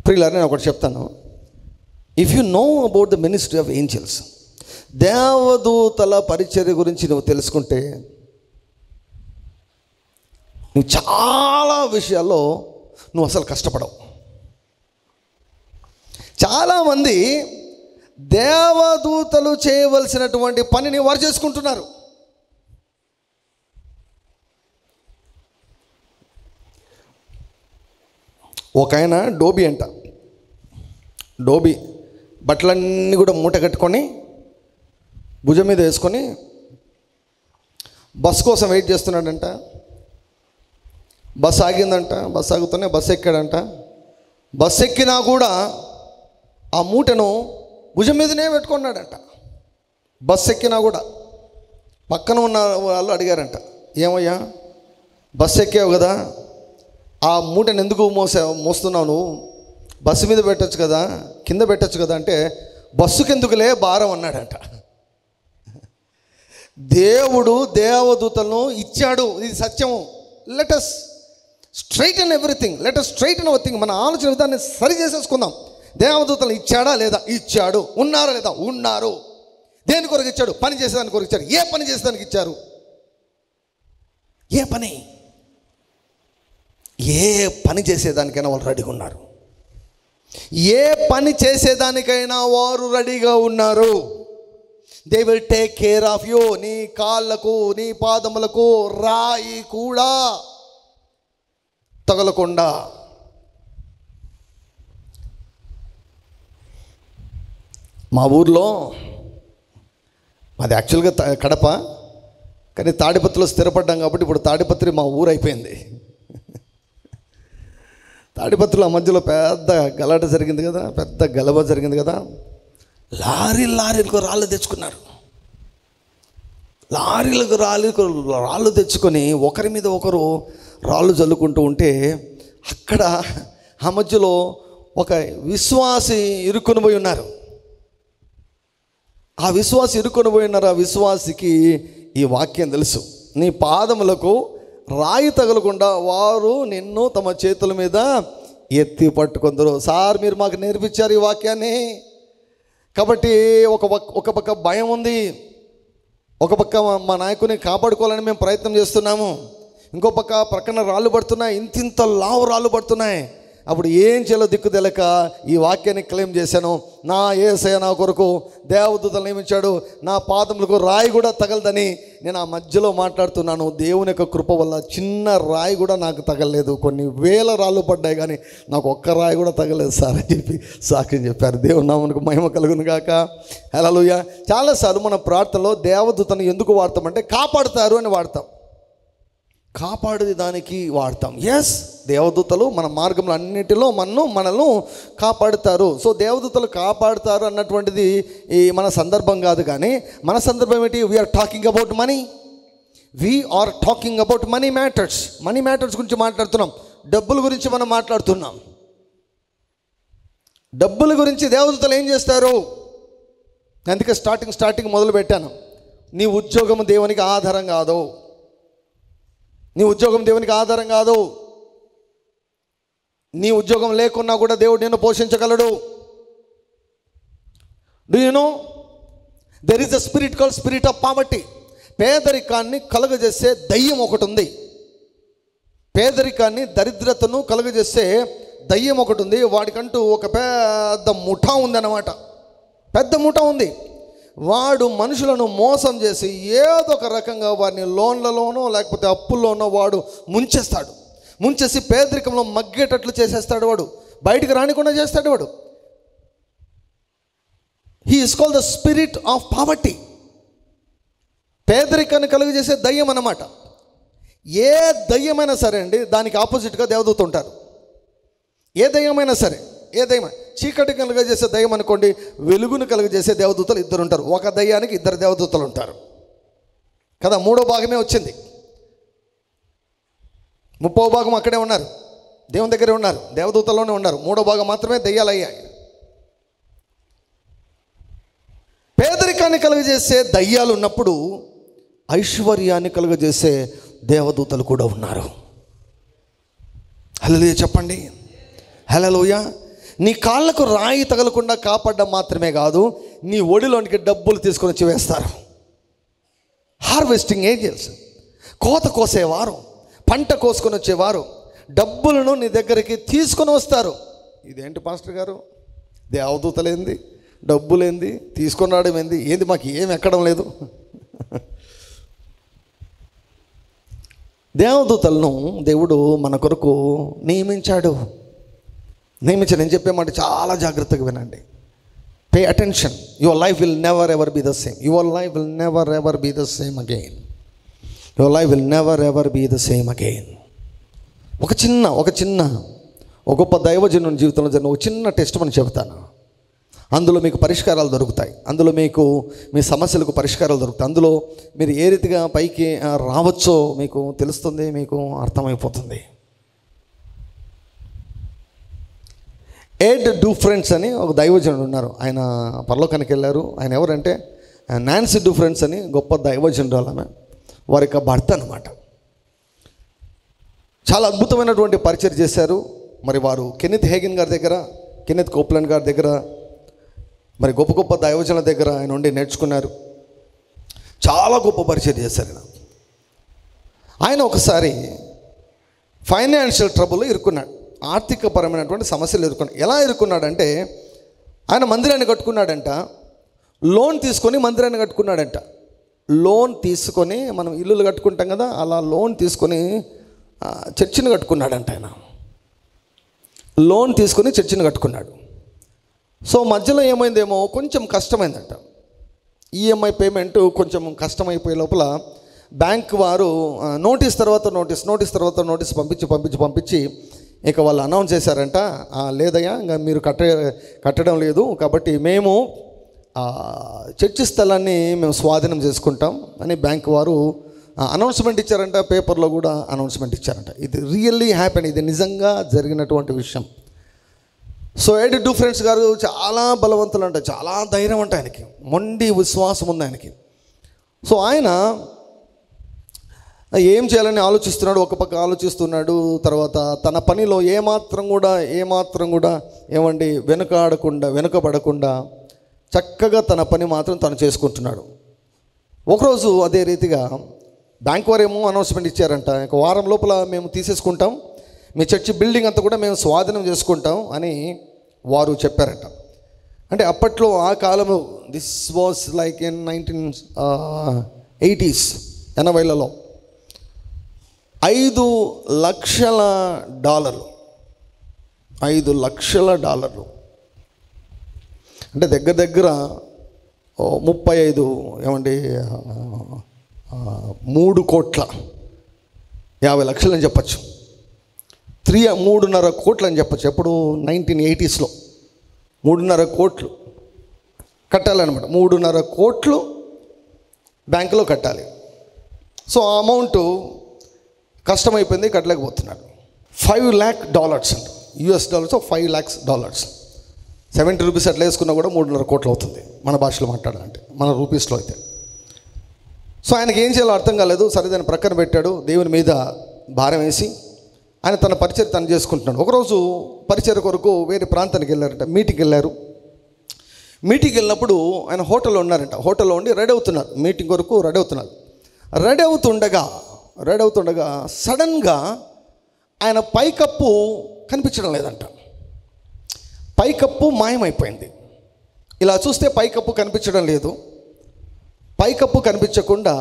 [SPEAKER 1] ప్రియులారా, నేను ఒకటి చెప్తాను. If you know about the ministry of angels, దేవదూతల పరిచర్య గురించి నువ్వు తెలుసుకుంటే నువ్వు చాలా విషయాల్లో నువ్వు అసలు కష్టపడవు. చాలామంది దేవదూతలు చేయవలసినటువంటి పనిని వారు చేసుకుంటున్నారు. ఒక ఆయన డోబీ అంట. డోబీ బట్టలన్నీ కూడా మూట కట్టుకొని భుజం మీద వేసుకొని బస్ కోసం వెయిట్ చేస్తున్నాడంట. బస్ ఆగిందంట. బస్ ఆగుతూనే బస్సు ఎక్కాడంట. బస్సు ఎక్కినా కూడా ఆ మూటను భుజం మీదనే పెట్టుకున్నాడంట. బస్సు ఎక్కినా కూడా. పక్కన ఉన్న వాళ్ళు అడిగారంట, ఏమయ్యా బస్సు ఎక్కావు కదా, ఆ మూటను ఎందుకు మోస్తున్నావు? నువ్వు బస్సు మీద పెట్టచ్చు కదా, కింద పెట్టచ్చు కదా అంటే, బస్సుకి ఎందుకులే భారం అన్నాడంట. దేవుడు దేవదూతలను ఇచ్చాడు, ఇది సత్యము. Let us straighten everything, let us straighten our thing. మన ఆలోచన విధాన్ని సరి చేసేసుకుందాం. దేవదూతలను ఇచ్చాడా లేదా? ఇచ్చాడు. ఉన్నారా లేదా? ఉన్నారు. దేని కొరకు ఇచ్చాడు? పని చేసేదానికి కొరకు ఇచ్చాడు. ఏ పని చేసేదానికి ఇచ్చారు? ఏ పని? ఏ పని చేసేదానికైనా వాళ్ళు రెడీగా ఉన్నారు. ఏ పని చేసేదానికైనా వారు రెడీగా ఉన్నారు. They will take care of you. నీ కాళ్ళకు, నీ పాదములకు రాయి కూడా తగలకుండా. మా ఊర్లో, మాది యాక్చువల్గా కడప, కానీ తాడిపత్రిలో స్థిరపడ్డాం కాబట్టి ఇప్పుడు తాడిపత్రి మా ఊరు అయిపోయింది. తాడిపత్రిలో ఆ మధ్యలో పెద్ద గలాట జరిగింది కదా, పెద్ద గలబ జరిగింది కదా. లారీలకు రాళ్ళు తెచ్చుకున్నారు. లారీలకు రాళ్ళు తెచ్చుకొని ఒకరి మీద ఒకరు రాళ్ళు జల్లుకుంటూ ఉంటే, అక్కడ ఆ మధ్యలో ఒక విశ్వాసి ఇరుక్కుని పోయి ఉన్నారు. ఆ విశ్వాసి ఇరుక్కుని పోయి ఉన్నారు. ఆ విశ్వాసికి ఈ వాక్యం తెలుసు. నీ పాదములకు రాయి తగలకుండా వారు నిన్ను తమ చేతుల మీద ఎత్తి పట్టుకుందరు. సార్, మీరు మాకు నేర్పించారు ఈ వాక్యాన్ని. కాబట్టి ఒక పక్క భయం ఉంది, ఒక పక్క మా నాయకుని కాపాడుకోవాలని మేము ప్రయత్నం చేస్తున్నాము, ఇంకో పక్క ప్రక్కన రాళ్ళు పడుతున్నాయి, ఇంతింత లావు రాళ్ళు పడుతున్నాయి. అప్పుడు ఏం చేయాలో దిక్కు తెలక ఈ వాక్యాన్ని క్లెయిమ్ చేశాను. నా యేసయ్య నా కొరకు దేవదూతలు నియమించాడు, నా పాదములకు రాయి కూడా తగలదని నేను ఆ మధ్యలో మాట్లాడుతున్నాను. దేవుని యొక్క కృప వల్ల చిన్న రాయి కూడా నాకు తగలలేదు. కొన్ని వేల రాళ్ళు పడ్డాయి, కానీ నాకు ఒక్క రాయి కూడా తగలేదు సార్ అని చెప్పి సాక్ష్యం చెప్పారు. దేవుని నామమునకు మహిమ కలుగును గాక. హల్లెలూయా. చాలాసార్లు మన ప్రార్థనలో దేవదూతను ఎందుకు వాడతామంటే కాపాడుతారు అని వాడతాం, కాపాడే దానికి వాడతాం. ఎస్, దేవదూతలు మన మార్గంలో అన్నిటిలో మనల్ని కాపాడుతారు. సో దేవదూతలు కాపాడుతారు అన్నటువంటిది ఈ మన సందర్భం కాదు. కానీ మన సందర్భం ఏంటి? We're talking about money. We're talking about money matters గురించి మాట్లాడుతున్నాం. డబ్బుల గురించి మనం మాట్లాడుతున్నాం. డబ్బుల గురించి దేవదూతలు ఏం చేస్తారు? అందుకే స్టార్టింగ్ మొదలు పెట్టాను. నీ ఉద్యోగం దేవునికి ఆధారం కాదు. నీ ఉద్యోగం దేవునికి ఆధారం కాదు. నీ ఉద్యోగం లేకున్నా కూడా దేవుడు నిన్ను పోషించగలడు. Do you know there is a spirit called spirit of poverty. పేదరికాన్ని కలుగజేసే దయ్యం ఒకటి ఉంది. పేదరికాన్ని, దరిద్రతను కలుగజేసే దయ్యం ఒకటి ఉంది. వాడికంటూ ఒక పెద్ద ముఠా ఉందన్నమాట. పెద్ద ముఠా ఉంది. వాడు మనుషులను మోసం చేసి ఏదో ఒక రకంగా వారిని లోన్లలోనో లేకపోతే అప్పుల్లోనో వాడు ముంచేస్తాడు. ముంచేసి పేదరికంలో మగ్గేటట్లు చేసేస్తాడు. వాడు బయటికి రానికుండా చేస్తాడు. వాడు he is called the spirit of poverty. పేదరికాన్ని కలుగజేసే దయ్యం అన్నమాట. ఏ దయ్యమైనా సరే అండి, దానికి ఆపోజిట్గా దేవదూత ఉంటారు. ఏ దయ్యమైనా సరే, ఏ దయ్యం, చీకటి కలుగజేసే దయ్యం అనుకోండి, వెలుగును కలుగజేసే దేవదూతలు ఇద్దరు ఉంటారు. ఒక దయ్యానికి ఇద్దరు దేవదూతలు ఉంటారు కదా. 3వ భాగమే వచ్చింది. 30వ భాగం అక్కడే ఉన్నారు, దేవుని దగ్గరే ఉన్నారు, దేవదూతల్లోనే ఉన్నారు. 3వ భాగం మాత్రమే దయ్యాలు అయ్యాయి. పేదరికాన్ని కలుగజేసే దయ్యాలు ఉన్నప్పుడు ఐశ్వర్యాన్ని కలుగజేసే దేవదూతలు కూడా ఉన్నారు. హల్లెలూయా చెప్పండి, హల్లెలూయా. నీ కాళ్ళకు రాయి తగలకుండా కాపాడడం మాత్రమే కాదు, నీ ఒడిలోనికి డబ్బులు తీసుకొని వచ్చి వేస్తారు. హార్వెస్టింగ్ ఏంజెల్స్, కోత కోసేవారు, పంట కోసుకొని వచ్చేవారు డబ్బులను నీ దగ్గరికి తీసుకొని వస్తారు. ఇదేంటి పాస్టర్ గారు, దేవదూతలేంది, డబ్బులేంది, తీసుకొని రావడం ఏంది, ఏంది మాకు ఏమి ఎక్కడం లేదు. దేవదూతలను దేవుడు మన కొరకు నియమించాడు. నేను చెప్పే మాట చాలా జాగ్రత్తగా వినండి. Pay attention. Your life will never ever be the same. Your life will never ever be the same again. Your life will never ever be the same again. ఒక గొప్ప దైవజనుని జీవితంలో జరిగిన ఒక చిన్న టెస్ట్ మనం చెబుతాను. అందులో మీకు పరిష్కారాలు దొరుకుతాయి. అందులో మీకు మీ సమస్యలకు పరిష్కారాలు దొరుకుతాయి. అందులో మీరు ఏ రీతిగా పైకి రావచ్చో మీకు తెలుస్తుంది, మీకు అర్థమైపోతుంది. ఎడ్ డూఫ్రెన్స్ అని ఒక దైవజనుడు ఉన్నారు. ఆయన పరలోకానికి వెళ్ళారు. ఆయన ఎవరంటే నాన్సీ డూఫ్రెన్స్ అని గొప్ప దైవజనుడు. ఆమె వారి యొక్క భర్త అన్నమాట. చాలా అద్భుతమైనటువంటి పరిచయం చేశారు. మరి వారు కెన్నెత్ హేగిన్ గారి దగ్గర, కెన్నెత్ కోప్లాండ్ గారి దగ్గర, మరి గొప్ప గొప్ప దైవజనుల దగ్గర ఆయన ఉండి నేర్చుకున్నారు. చాలా గొప్ప పరిచయం చేశారు. ఆయన ఒకసారి ఫైనాన్షియల్ ట్రబుల్లో ఇరుక్కున్నాడు. ఆర్థికపరమైనటువంటి సమస్యలు ఎదుర్కొన్నాడు. ఎలా ఎదుర్కొన్నాడంటే, ఆయన మందిరాన్ని కట్టుకున్నాడంట. లోన్ తీసుకొని మందిరాన్ని కట్టుకున్నాడంట. లోన్ తీసుకొని, మనం ఇల్లులు కట్టుకుంటాం కదా, అలా లోన్ తీసుకొని చర్చిని కట్టుకున్నాడంట. ఆయన లోన్ తీసుకొని చర్చిని కట్టుకున్నాడు. సో మధ్యలో ఏమైందేమో, కొంచెం కష్టమైందంట. ఈఎంఐ పేమెంట్ కొంచెం కష్టమైపోయే లోపల బ్యాంక్ వారు నోటీస్ తర్వాత నోటీస్ పంపించి ఇక వాళ్ళు అనౌన్స్ చేశారంట, లేదయ్యా ఇంకా మీరు కట్టడం లేదు, కాబట్టి మేము చర్చి స్థలాన్ని మేము స్వాధీనం చేసుకుంటాం అని బ్యాంక్ వారు అనౌన్స్మెంట్ ఇచ్చారంట. పేపర్లో కూడా అనౌన్స్మెంట్ ఇచ్చారంట. ఇది రియల్లీ హ్యాపెన్, ఇది నిజంగా జరిగినటువంటి విషయం. సో ఎడ్ డూఫ్రెన్స్ గారు చాలా బలవంతులు అంట, చాలా ధైర్యం అంట ఆయనకి, మొండి విశ్వాసం ఉంది ఆయనకి. సో ఆయన ఏం చేయాలని ఆలోచిస్తున్నాడు. ఒక పక్క ఆలోచిస్తున్నాడు. తర్వాత తన పనిలో ఏమాత్రం కూడా ఏమండి వెనుకబడకుండా చక్కగా తన పని మాత్రం తను చేసుకుంటున్నాడు. ఒకరోజు అదే రీతిగా బ్యాంక్ వారేమో అనౌన్స్మెంట్ ఇచ్చారంట, ఒక వారం లోపల మేము తీసేసుకుంటాం, మీ చర్చి బిల్డింగ్ అంతా కూడా మేము స్వాధీనం చేసుకుంటాం అని వారు చెప్పారంట. అంటే ఆ కాలంలో this was like in 1980s 80లలో $5 లక్షల $5 లక్షల అంటే దగ్గర 35 ఏమండి 3,50,00,000 అని చెప్పచ్చు. 3.5 కోట్లు అని చెప్పచ్చు. ఎప్పుడు 1980sలో 3.5 కోట్లు కట్టాలన్నమాట. 3.5 కోట్లు బ్యాంకులో కట్టాలి. సో ఆ అమౌంట్ కష్టమైపోయింది, కట్టలేకపోతున్నాడు. $5 lakh అంట, US డాలర్స్ $5 lakhs. 70 రూపీస్ అట్లా వేసుకున్నా కూడా 3.5 కోట్లు అవుతుంది మన భాషలో మాట్లాడాలంటే, మన రూపీస్లో అయితే. సో ఆయనకి ఏం చేయాలో అర్థం కాలేదు. సరే దాన్ని ప్రక్కన పెట్టాడు, దేవుని మీద భారం వేసి ఆయన తన పరిచయం తను చేసుకుంటున్నాడు. ఒకరోజు పరిచయం కొరకు వేరే ప్రాంతానికి వెళ్ళారంట, మీటింగ్కి వెళ్ళారు. మీటింగ్కి వెళ్ళినప్పుడు ఆయన హోటల్లో ఉన్నారంట. హోటల్లో ఉండి రెడీ అవుతున్నారు, మీటింగ్ కొరకు రెడీ అవుతున్నారు. రెడీ అవుతుండగా సడన్గా ఆయన పైకప్పు కనిపించడం లేదంట. పైకప్పు మాయమైపోయింది. ఇలా చూస్తే పైకప్పు కనిపించడం లేదు. పైకప్పు కనిపించకుండా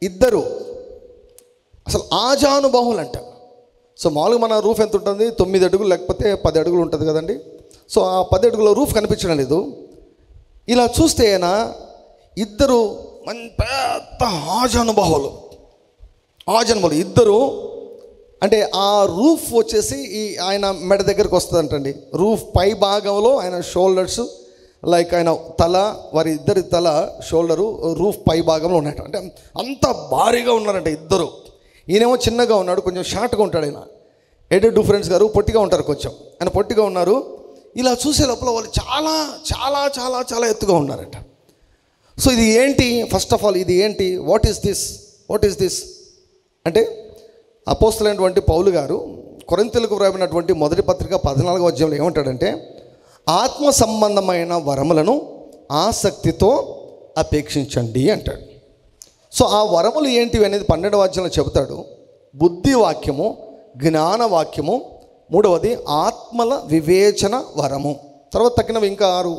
[SPEAKER 1] ఇద్దరు అసలు ఆజానుబాహులంట. సో మామూలుగా మన రూఫ్ ఎంత ఉంటుంది, 9 అడుగులు లేకపోతే 10 అడుగులు ఉంటుంది కదండి. సో ఆ 10 అడుగుల రూఫ్ కనిపించడం లేదు. ఇలా చూస్తే ఆయన ఇద్దరు పెద్ద ఆజానుభావులు ఇద్దరు. అంటే ఆ రూఫ్ వచ్చేసి ఆయన మెడ దగ్గరికి వస్తుందంటండి. రూఫ్ పై భాగంలో ఆయన షోల్డర్స్, లైక్ ఆయన తల, వారి ఇద్దరి తల, షోల్డరు రూఫ్ పై భాగంలో ఉన్నాయట. అంటే అంత భారీగా ఉన్నారంట ఇద్దరు. ఈయనేమో చిన్నగా ఉన్నాడు, కొంచెం షార్ట్గా ఉంటాడు. ఆయన ఎయిడెడ్ డిఫరెన్స్ గారు పొట్టిగా ఉంటారు, కొంచెం ఆయన పొట్టిగా ఉన్నారు. ఇలా చూసే లోపల వాళ్ళు చాలా చాలా చాలా చాలా ఎత్తుగా ఉన్నారట. సో ఇది ఏంటి, ఫస్ట్ ఆఫ్ ఆల్ ఇది ఏంటి, వాట్ ఈస్ దిస్ అంటే అపోస్తలుడైనటువంటి పౌలు గారు కొరింథీయులకు వ్రాయబడినటువంటి మొదటి పత్రిక 14వ అధ్యాయంలో ఏమంటాడంటే, ఆత్మ సంబంధమైన వరములను ఆసక్తితో అపేక్షించండి అంటాడు. సో ఆ వరములు ఏంటివి అనేది 12వ అధ్యాయంలో చెబుతాడు. బుద్ధి వాక్యము, జ్ఞాన వాక్యము, మూడవది ఆత్మల వివేచన వరము. తర్వాత తక్కినవి ఇంకా 6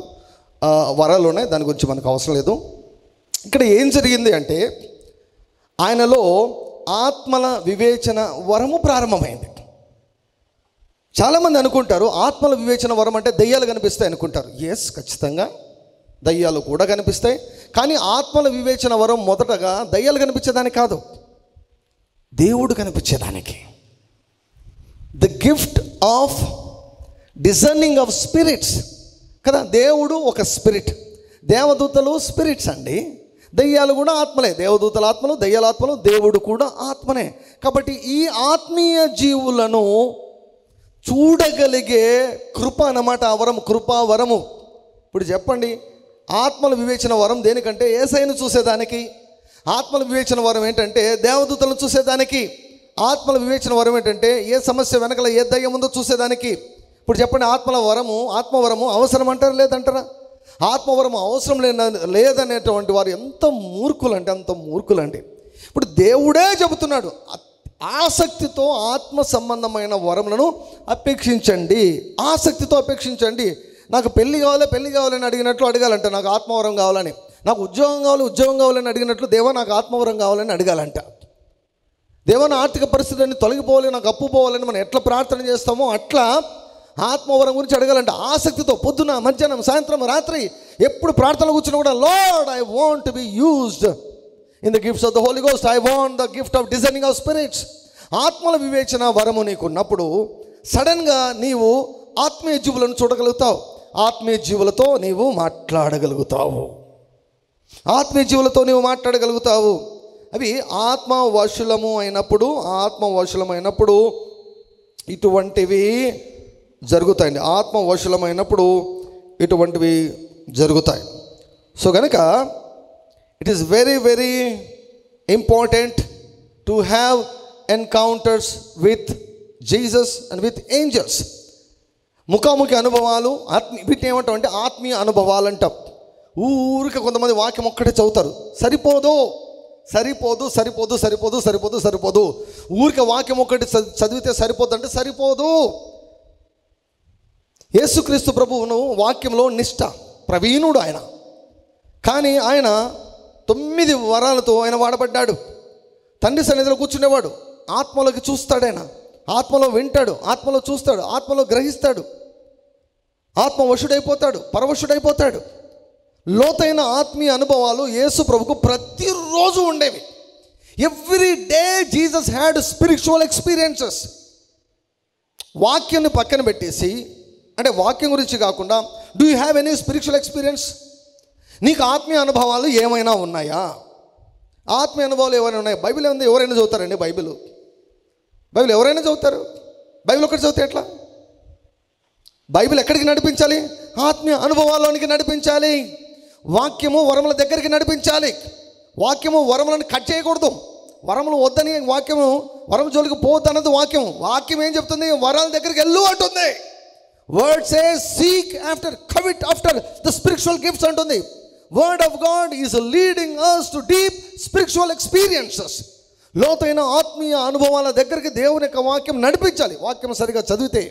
[SPEAKER 1] వరాలు ఉన్నాయి, దాని గురించి మనకు అవసరం లేదు. ఇక్కడ ఏం జరిగింది అంటే, ఆయనలో ఆత్మల వివేచన వరము ప్రారంభమైంది. చాలామంది అనుకుంటారు ఆత్మల వివేచన వరం అంటే దయ్యాలు కనిపిస్తాయి అనుకుంటారు. ఎస్, ఖచ్చితంగా దయ్యాలు కూడా కనిపిస్తాయి. కానీ ఆత్మల వివేచన వరం మొదటగా దయ్యాలు కనిపించేదానికి కాదు, దేవుడు కనిపించేదానికి. The gift of discerning of spirits కదా. దేవుడు ఒక స్పిరిట్, దేవదూతలు స్పిరిట్స్ అండి. దయ్యాలు కూడా ఆత్మలే, దేవదూతల ఆత్మలు, దయ్యాల ఆత్మలు, దేవుడు కూడా ఆత్మనే. కాబట్టి ఈ ఆత్మీయ జీవులను చూడగలిగే కృప అన్నమాట ఆ వరం, కృపా వరము. ఇప్పుడు చెప్పండి, ఆత్మల వివేచన వరం దేనికంటే యేసయ్యను చూసేదానికి. ఆత్మల వివేచన వరం ఏంటంటే దేవదూతలను చూసేదానికి. ఆత్మల వివేచన వరం ఏంటంటే ఏ సమస్య వెనకల ఏ దయ్యం ఉందో చూసేదానికి. ఇప్పుడు చెప్పండి, ఆత్మవరము అవసరం అంటారా లేదంటారా? ఆత్మవరము అవసరం లేదనేటువంటి వారు ఎంత మూర్ఖులండి. ఇప్పుడు దేవుడే చెబుతున్నాడు, ఆసక్తితో ఆత్మ సంబంధమైన వరములను అపేక్షించండి. ఆసక్తితో అపేక్షించండి. నాకు పెళ్లి కావాలని అడిగినట్లు అడగాలంట, నాకు ఆత్మవరం కావాలని. నాకు ఉద్యోగం కావాలని అడిగినట్లు దేవా నాకు ఆత్మవరం కావాలని అడగాలంట. దేవా నా ఆర్థిక పరిస్థితులన్నీ తొలగిపోవాలి, నాకు అప్పు పోవాలని మనం ఎట్లా ప్రార్థన చేస్తామో అట్లా ఆత్మవరం గురించి అడగాలంట. ఆసక్తితో పొద్దున, మధ్యాహ్నం, సాయంత్రం, రాత్రి ఎప్పుడు ప్రార్థనలు కూర్చున్నా కూడా, Lord I want to be used in the gifts of the Holy Ghost, I want the gift of discerning of spirits. ఆత్మల వివేచన వరము నీకున్నప్పుడు సడన్గా నీవు ఆత్మీయ జీవులను చూడగలుగుతావు, ఆత్మీయ జీవులతో నీవు మాట్లాడగలుగుతావు. అవి ఆత్మవశులము అయినప్పుడు ఇటువంటివి జరుగుతాయండి. ఆత్మవశులమైనప్పుడు ఇటువంటివి జరుగుతాయి. సో కనుక it is very very important to have encounters with Jesus and with angels. ముఖాముఖి అనుభవాలు, వీటిని ఏమంటాం అంటే ఆత్మీయ అనుభవాలు అంటాం. ఊరికే కొంతమంది వాక్యం ఒక్కటే చదువుతారు, సరిపోదు. ఊరికే వాక్యం ఒక్కటి చదివితే సరిపోదు అంటే సరిపోదు. యేసుక్రీస్తు ప్రభువును వాక్యంలో నిష్ఠ ప్రవీణుడు ఆయన. కానీ ఆయన 9 వరాలతో ఆయన వాడబడ్డాడు. తండ్రి సన్నిధిలో కూర్చునేవాడు, ఆత్మలోకి చూస్తాడు. ఆయన ఆత్మలో వింటాడు, ఆత్మలో చూస్తాడు, ఆత్మలో గ్రహిస్తాడు, ఆత్మవశుడైపోతాడు, పరవశుడైపోతాడు. లోతైన ఆత్మీయ అనుభవాలు యేసు ప్రభుకు ప్రతిరోజు ఉండేవి. Every day Jesus had spiritual experiences. వాక్యాన్ని పక్కన పెట్టేసి, అంటే వాక్యం గురించి కాకుండా, do you have any spiritual experience? నీకు ఆత్మీయ అనుభవాలు ఏమైనా ఉన్నాయా? ఆత్మీయ అనుభవాలు ఏమైనా ఉన్నాయి? బైబిల్ ఏముంది? ఎవరైనా చదువుతారండి బైబిల్ ఎవరైనా చదువుతారు? బైబిల్ ఒకటి చదివితే ఎట్లా? బైబిల్ ఎక్కడికి నడిపించాలి? ఆత్మీయ అనుభవాల్లోనికి నడిపించాలి. వాక్యము వరముల దగ్గరికి నడిపించాలి. వాక్యము వరములను కట్ చేయకూడదు. వరములు వద్దని వరం జోలికి పోవద్దు అన్నది వాక్యం ఏం చెప్తుంది? వరాల దగ్గరికి వెళ్ళు అంటుంది. Word says seek after, covet after the spiritual gifts అంటుంది. Word of God is leading us to deep spiritual experiences. లోతైన ఆత్మీయ అనుభవాల దగ్గరికి దేవుని యొక్క వాక్యం నడిపించాలి. వాక్యం సరిగా చదివితే.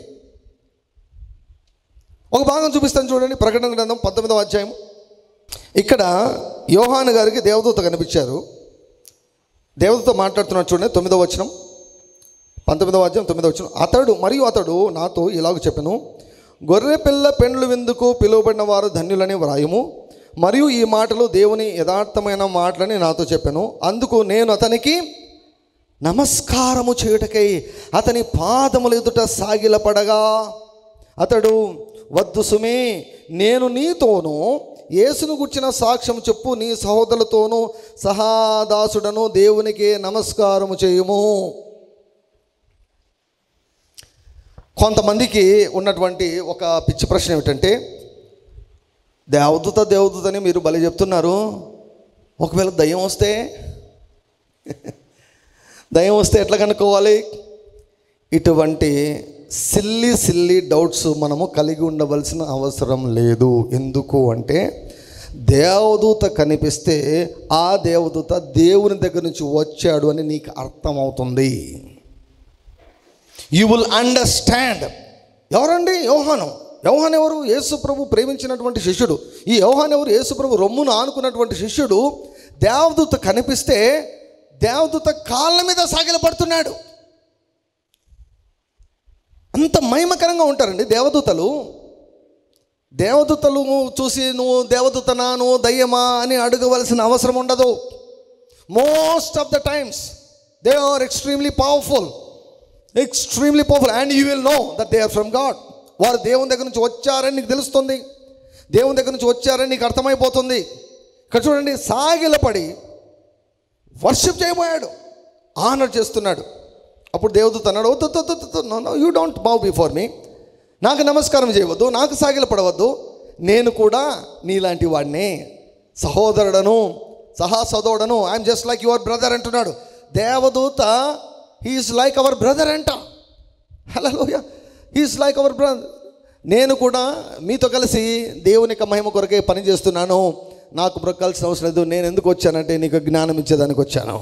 [SPEAKER 1] ఒక భాగం చూపిస్తాను చూడండి, ప్రకటన గ్రంథం 19వ అధ్యాయం. ఇక్కడ యోహాను గారికి దేవదూత కనిపించారు. దేవదూత మాట్లాడుతున్నాడు చూడండి, 9వ వచనం, 19వ అధ్యాయం 9వ వచనం. అతడు నాతో ఇలాగ చెప్పెను, గొర్రెపిల్ల పెండ్లు విందుకు పిలువబడిన వారు ధన్యులని వ్రాయుము. మరియు ఈ మాటలు దేవుని యథార్థమైన మాటలని నాతో చెప్పాను. అందుకు నేను అతనికి నమస్కారము చేయుటకై అతని పాదముల ఎదుట సాగిలపడగా అతడు, వద్దు సుమే, నేను నీతోనూ యేసును గుర్చిన సాక్ష్యం చెప్పు, నీ సహోదరులతోనూ సహాదాసుడను దేవునికి నమస్కారము చేయుము. కొంతమందికి ఉన్నటువంటి ఒక పిచ్చి ప్రశ్న ఏమిటంటే, దేవదూతని మీరు భలే చెప్తున్నారు, ఒకవేళ దయ్యం వస్తే ఎట్లా కనుక్కోవాలి? ఇటువంటి సిల్లీ డౌట్స్ మనము కలిగి ఉండవలసిన అవసరం లేదు. ఎందుకు అంటే, దేవదూత కనిపిస్తే ఆ దేవదూత దేవుని దగ్గర నుంచి వచ్చాడు అని నీకు అర్థమవుతుంది. You will understand. ఎవరండి? యోహాను ఎవరు? యేసుప్రభు ప్రేమించినటువంటి శిష్యుడు. ఈ యోహాను ఎవరు? యేసుప్రభు రొమ్మును ఆనుకున్నటువంటి శిష్యుడు. దేవదూత కనిపిస్తే దేవదూత కాళ్ళ మీద సాగిలపడుతున్నాడు. అంత మహిమకరంగా ఉంటారండి దేవదూతలు. దేవదూతలు చూసి నువ్వు దేవదూతనా, నువ్వు దయ్యమా అని అడగవలసిన అవసరం ఉండదు. Most of the times they are extremely powerful and you will know that they are from God. వారు దేవుని దగ్గర నుంచి వచ్చారని నీకు తెలుస్తుంది. దేవుని దగ్గర నుంచి వచ్చారని నీకు అర్థమైపోతుంది. ఇక్కడ చూడండి, సాగిలపడి వర్షిప్ చేయబోయాడు, ఆనర్ చేస్తున్నాడు. అప్పుడు దేవదూత అన్నాడు, no you don't bow before me, నాకు నమస్కారం చేయవద్దు, నాకు సాగిలపడవద్దు, నేను కూడా నీలాంటి వాడిని, సహోదరుడను, సహోదరుడను, I'm just like your brother అంటున్నాడు. దేవదూత హీఈస్ లైక్ అవర్ బ్రదర్ అంట. Hallelujah, he's like our brother. నేను కూడా మీతో కలిసి దేవుని యొక్క మహిమ కొరకే పని చేస్తున్నాను, నాకు బ్రొక్కాల్సిన అవసరం లేదు. నేను ఎందుకు వచ్చానంటే నీకు జ్ఞానం ఇచ్చేదానికి వచ్చాను,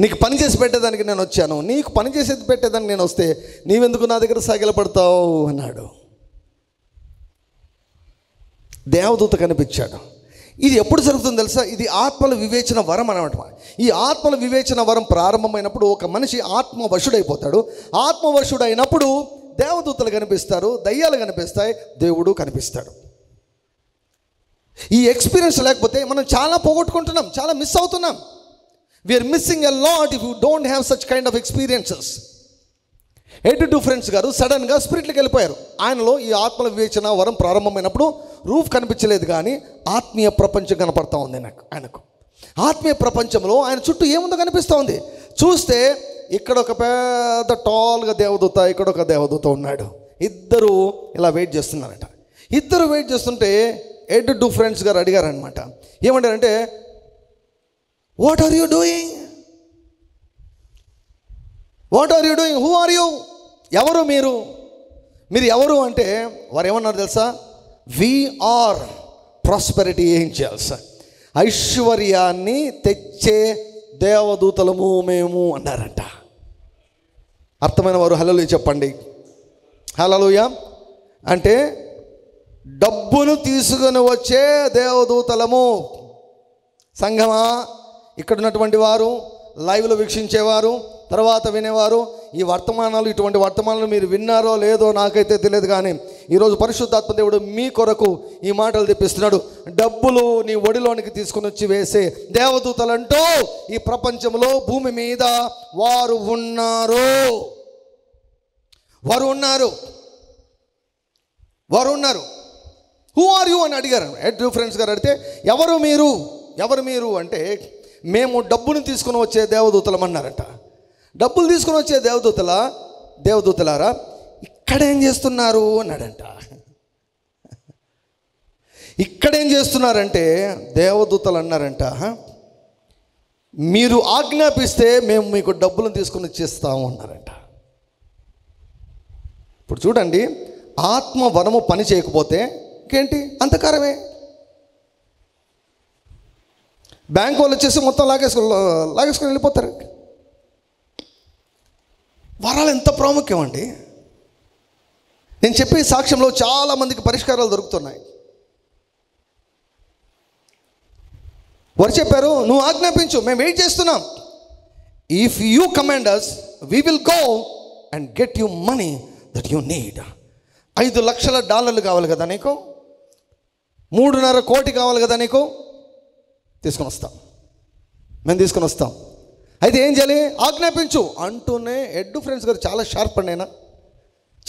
[SPEAKER 1] నీకు పని చేసి పెట్టేదానికి నేను వచ్చాను. నీకు పని చేసేది పెట్టేదానికి నేను వస్తే నీవెందుకు నా దగ్గర సాగిలపడతావు అన్నాడు. దేవదూత కనిపించాడు. ఇది ఎప్పుడు జరుగుతుందో తెలుసా? ఇది ఆత్మల వివేచన వరం అన్నమాట. ఈ ఆత్మల వివేచన వరం ప్రారంభమైనప్పుడు ఒక మనిషి ఆత్మవశుడైపోతాడు. ఆత్మవశుడైనప్పుడు దేవదూతలు కనిపిస్తారు, దయ్యాలు కనిపిస్తాయి, దేవుడు కనిపిస్తాడు. ఈ ఎక్స్పీరియన్స్ లేకపోతే మనం చాలా పోగొట్టుకుంటున్నాం, చాలా మిస్ అవుతున్నాం. We're missing a lot if you don't have such kind of experiences. 82 friends గారు సడన్గా స్పిరిట్కి వెళ్ళిపోయారు. ఆయనలో ఈ ఆత్మల వివేచన వరం ప్రారంభమైనప్పుడు రూఫ్ కనిపించలేదు, కానీ ఆత్మీయ ప్రపంచం కనపడతా ఉంది ఆయనకు. ఆత్మీయ ప్రపంచంలో ఆయన చుట్టూ ఏముందో కనిపిస్తూ ఉంది. చూస్తే ఇక్కడ ఒక పెద్ద టాల్గా దేవదూత, ఇక్కడ ఒక దేవదూత ఉన్నాడు. ఇద్దరు ఇలా వెయిట్ చేస్తున్నారట. ఇద్దరు వెయిట్ చేస్తుంటే 82 ఫ్రెండ్స్ గారు అడిగారనమాట. ఏమంటారంటే, what are you doing, who are you, ఎవరు మీరు ఎవరు అంటే వారు ఏమన్నారు తెలుసా? వి ఆర్ ప్రాస్పెరిటీ ఏంజల్స్, ఐశ్వర్యాన్ని తెచ్చే దేవదూతలము మేము అన్నారంట. అర్థమైన వారు హల్లెలూయా చెప్పండి. హల్లెలూయా అంటే డబ్బును తీసుకొని వచ్చే దేవదూతలము. సంఘమా, ఇక్కడ ఉన్నటువంటి వారు, లైవ్లో వీక్షించేవారు, తర్వాత వినేవారు, ఈ వర్తమానాలు, ఇటువంటి వర్తమానాలు మీరు విన్నారో లేదో నాకైతే తెలియదు, కానీ ఈరోజు పరిశుద్ధాత్మ దేవుడు మీ కొరకు ఈ మాటలు తెప్పిస్తున్నాడు. డబ్బులు నీ ఒడిలోనికి తీసుకుని వచ్చి వేసే దేవదూతలంటూ ఈ ప్రపంచంలో భూమి మీద వారు ఉన్నారు. హూ ఆర్ యూ అని అడిగారు. 82 ఫ్రెండ్స్ గారు అడిగితే ఎవరు మీరు అంటే మేము డబ్బును తీసుకుని వచ్చే దేవదూతలం అన్నారట. డబ్బులు తీసుకుని వచ్చే దేవదూతలారా ఇక్కడేం చేస్తున్నారు అన్నాడంట. ఇక్కడేం చేస్తున్నారంటే దేవదూతలు అన్నారంట, మీరు ఆజ్ఞాపిస్తే మేము మీకు డబ్బులను తీసుకుని వచ్చేస్తాము అన్నారంట. ఇప్పుడు చూడండి, ఆత్మ వరము పని చేయకపోతే ఇంకేంటి, అంధకారమే. బ్యాంక్ వాళ్ళు వచ్చేసి మొత్తం లాగేసుకొని వెళ్ళిపోతారు. వరాలు ఎంత ప్రాముఖ్యం అండి. నేను చెప్పే సాక్ష్యంలో చాలామందికి పరిష్కారాలు దొరుకుతున్నాయి. వారు చెప్పారు, నువ్వు ఆజ్ఞాపించు, మేము వెయిట్ చేస్తున్నాం. If you command us, we will go and get you money that you need. $5 లక్షల కావాలి కదా నీకు, 3.5 కోటి కావాలి కదా నీకు, తీసుకొని వస్తాం, మేము తీసుకొని వస్తాం. అయితే ఏం చేయాలి, ఆజ్ఞాపించు అంటూనే ఎడ్డు ఫ్రెండ్స్ గారు చాలా షార్ప్ అండి, ఆయన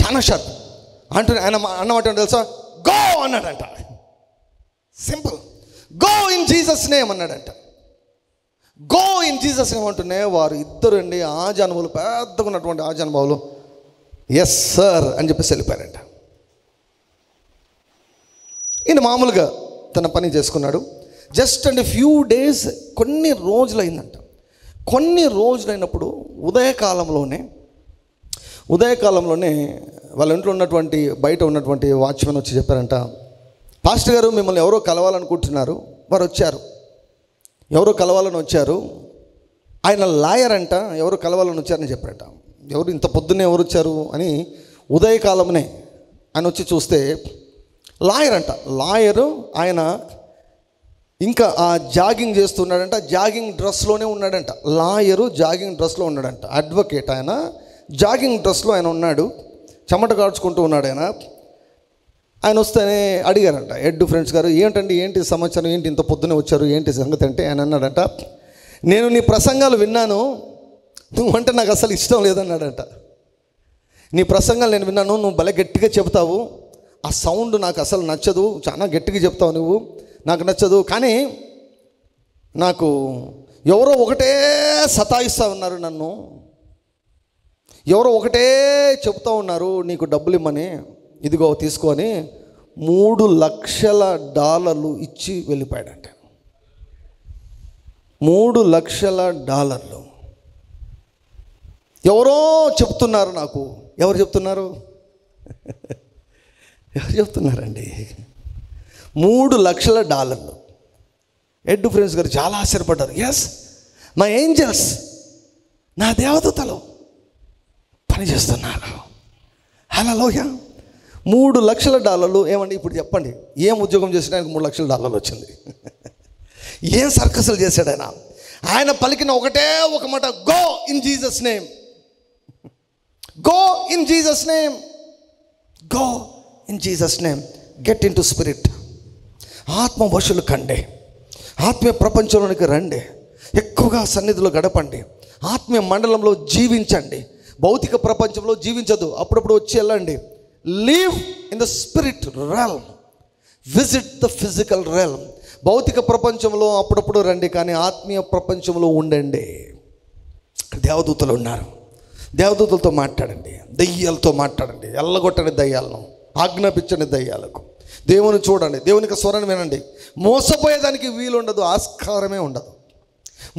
[SPEAKER 1] చాలా షార్ప్ అంటూనే ఆయన అన్నమాట తెలుసా, గో అన్నాడంట. Simple, go in Jesus name అన్నాడంట. గో ఇన్ జీసస్ నేమ్ అంటూనే వారు ఇద్దరు అండి ఆజానుభావులు, పెద్దగా ఉన్నటువంటి ఆజానుభావులు ఎస్ సార్ అని చెప్పేసి వెళ్ళిపోయారంట. ఈయన మామూలుగా తన పని చేసుకున్నాడు. జస్ట్ అండ్ ఫ్యూ డేస్, కొన్ని రోజులైందంట. కొన్ని రోజులైనప్పుడు ఉదయకాలంలోనే వాళ్ళ ఇంట్లో ఉన్నటువంటి బయట ఉన్నటువంటి వాచ్మెన్ వచ్చి చెప్పారంట, పాస్టర్ గారు మిమ్మల్ని ఎవరో కలవాలనుకుంటున్నారు. వారు వచ్చారు, ఎవరో కలవాలని వచ్చారు, ఆయన లాయర్ అంట, ఎవరు కలవాలని వచ్చారని చెప్పారట. ఎవరు ఇంత పొద్దున్నే ఎవరు వచ్చారు అని ఉదయకాలంనే ఆయన వచ్చి చూస్తే లాయర్ అంట. లాయరు ఆయన ఇంకా ఆ జాగింగ్ చేస్తున్నాడంట, జాగింగ్ డ్రెస్లోనే ఉన్నాడంట. లాయరు జాగింగ్ డ్రెస్లో ఉన్నాడంట. అడ్వకేట్ ఆయన జాగింగ్ డ్రెస్లో ఆయన ఉన్నాడు, చెమట కాడ్చుకుంటూ ఉన్నాడు. ఆయన వస్తేనే అడిగారంట ఎడ్డు ఫ్రెండ్స్ గారు, ఏంటండి ఏంటి సమాచారం, ఏంటి ఇంత పొద్దునే వచ్చారు, ఏంటి సంగతి అంటే ఆయన అన్నాడంట, నేను నీ ప్రసంగాలు విన్నాను, నువ్వంటే నాకు అసలు ఇష్టం లేదన్నాడంట. నీ ప్రసంగాలు నేను విన్నాను, నువ్వు భలే గట్టిగా చెబుతావు, ఆ సౌండ్ నాకు అసలు నచ్చదు, చాలా గట్టిగా చెప్తావు నువ్వు, నాకు నచ్చదు. కానీ నాకు ఎవరో ఒకటే సతాయిస్తూ ఉన్నారు, నన్ను ఎవరో ఒకటే చెప్తూ ఉన్నారు నీకు డబ్బులు ఇమ్మని, ఇదిగో తీసుకొని $3,00,000 ఇచ్చి వెళ్ళిపోయాడంట. $3,00,000 ఎవరో చెప్తున్నారు నాకు. ఎవరు చెప్తున్నారు? ఎవరు చెప్తున్నారండి? $3,00,000. ఎడ్డు ఫ్రెండ్స్ గారు చాలా ఆశ్చర్యపడ్డారు. ఎస్, మా ఏంజల్స్, నా దేవదూతలు పనిచేస్తున్నారు. హల్లెలూయా. $3,00,000 ఏమండి? ఇప్పుడు చెప్పండి, ఏం ఉద్యోగం చేసినా ఆయనకు $3,00,000 వచ్చింది? ఏం సర్కస్లు చేశాడు ఆయన? ఆయన పలికిన ఒకటే ఒక మాట, go in Jesus name, go in Jesus name, go in Jesus name, get in to spirit. ఆత్మ వశులు కండి, ఆత్మీయ ప్రపంచంలోనికి రండి, ఎక్కువగా సన్నిధిలో గడపండి, ఆత్మీయ మండలంలో జీవించండి, భౌతిక ప్రపంచంలో జీవించదు. అప్పుడప్పుడు వచ్చి వెళ్ళండి. Live in the spirit realm, visit the physical realm. భౌతిక ప్రపంచంలో అప్పుడప్పుడు రండి, కానీ ఆత్మీయ ప్రపంచంలో ఉండండి. దేవదూతలు ఉన్నారు, దేవదూతలతో మాట్లాడండి, దయ్యాలతో మాట్లాడండి, ఎల్లగొట్టండి దయ్యాలను, ఆజ్ఞాపించండి దయ్యాలకు. దేవుని చూడండి, దేవునికి స్వరాన్ని వినండి. మోసపోయేదానికి వీలు ఉండదు, ఆస్కారమే ఉండదు.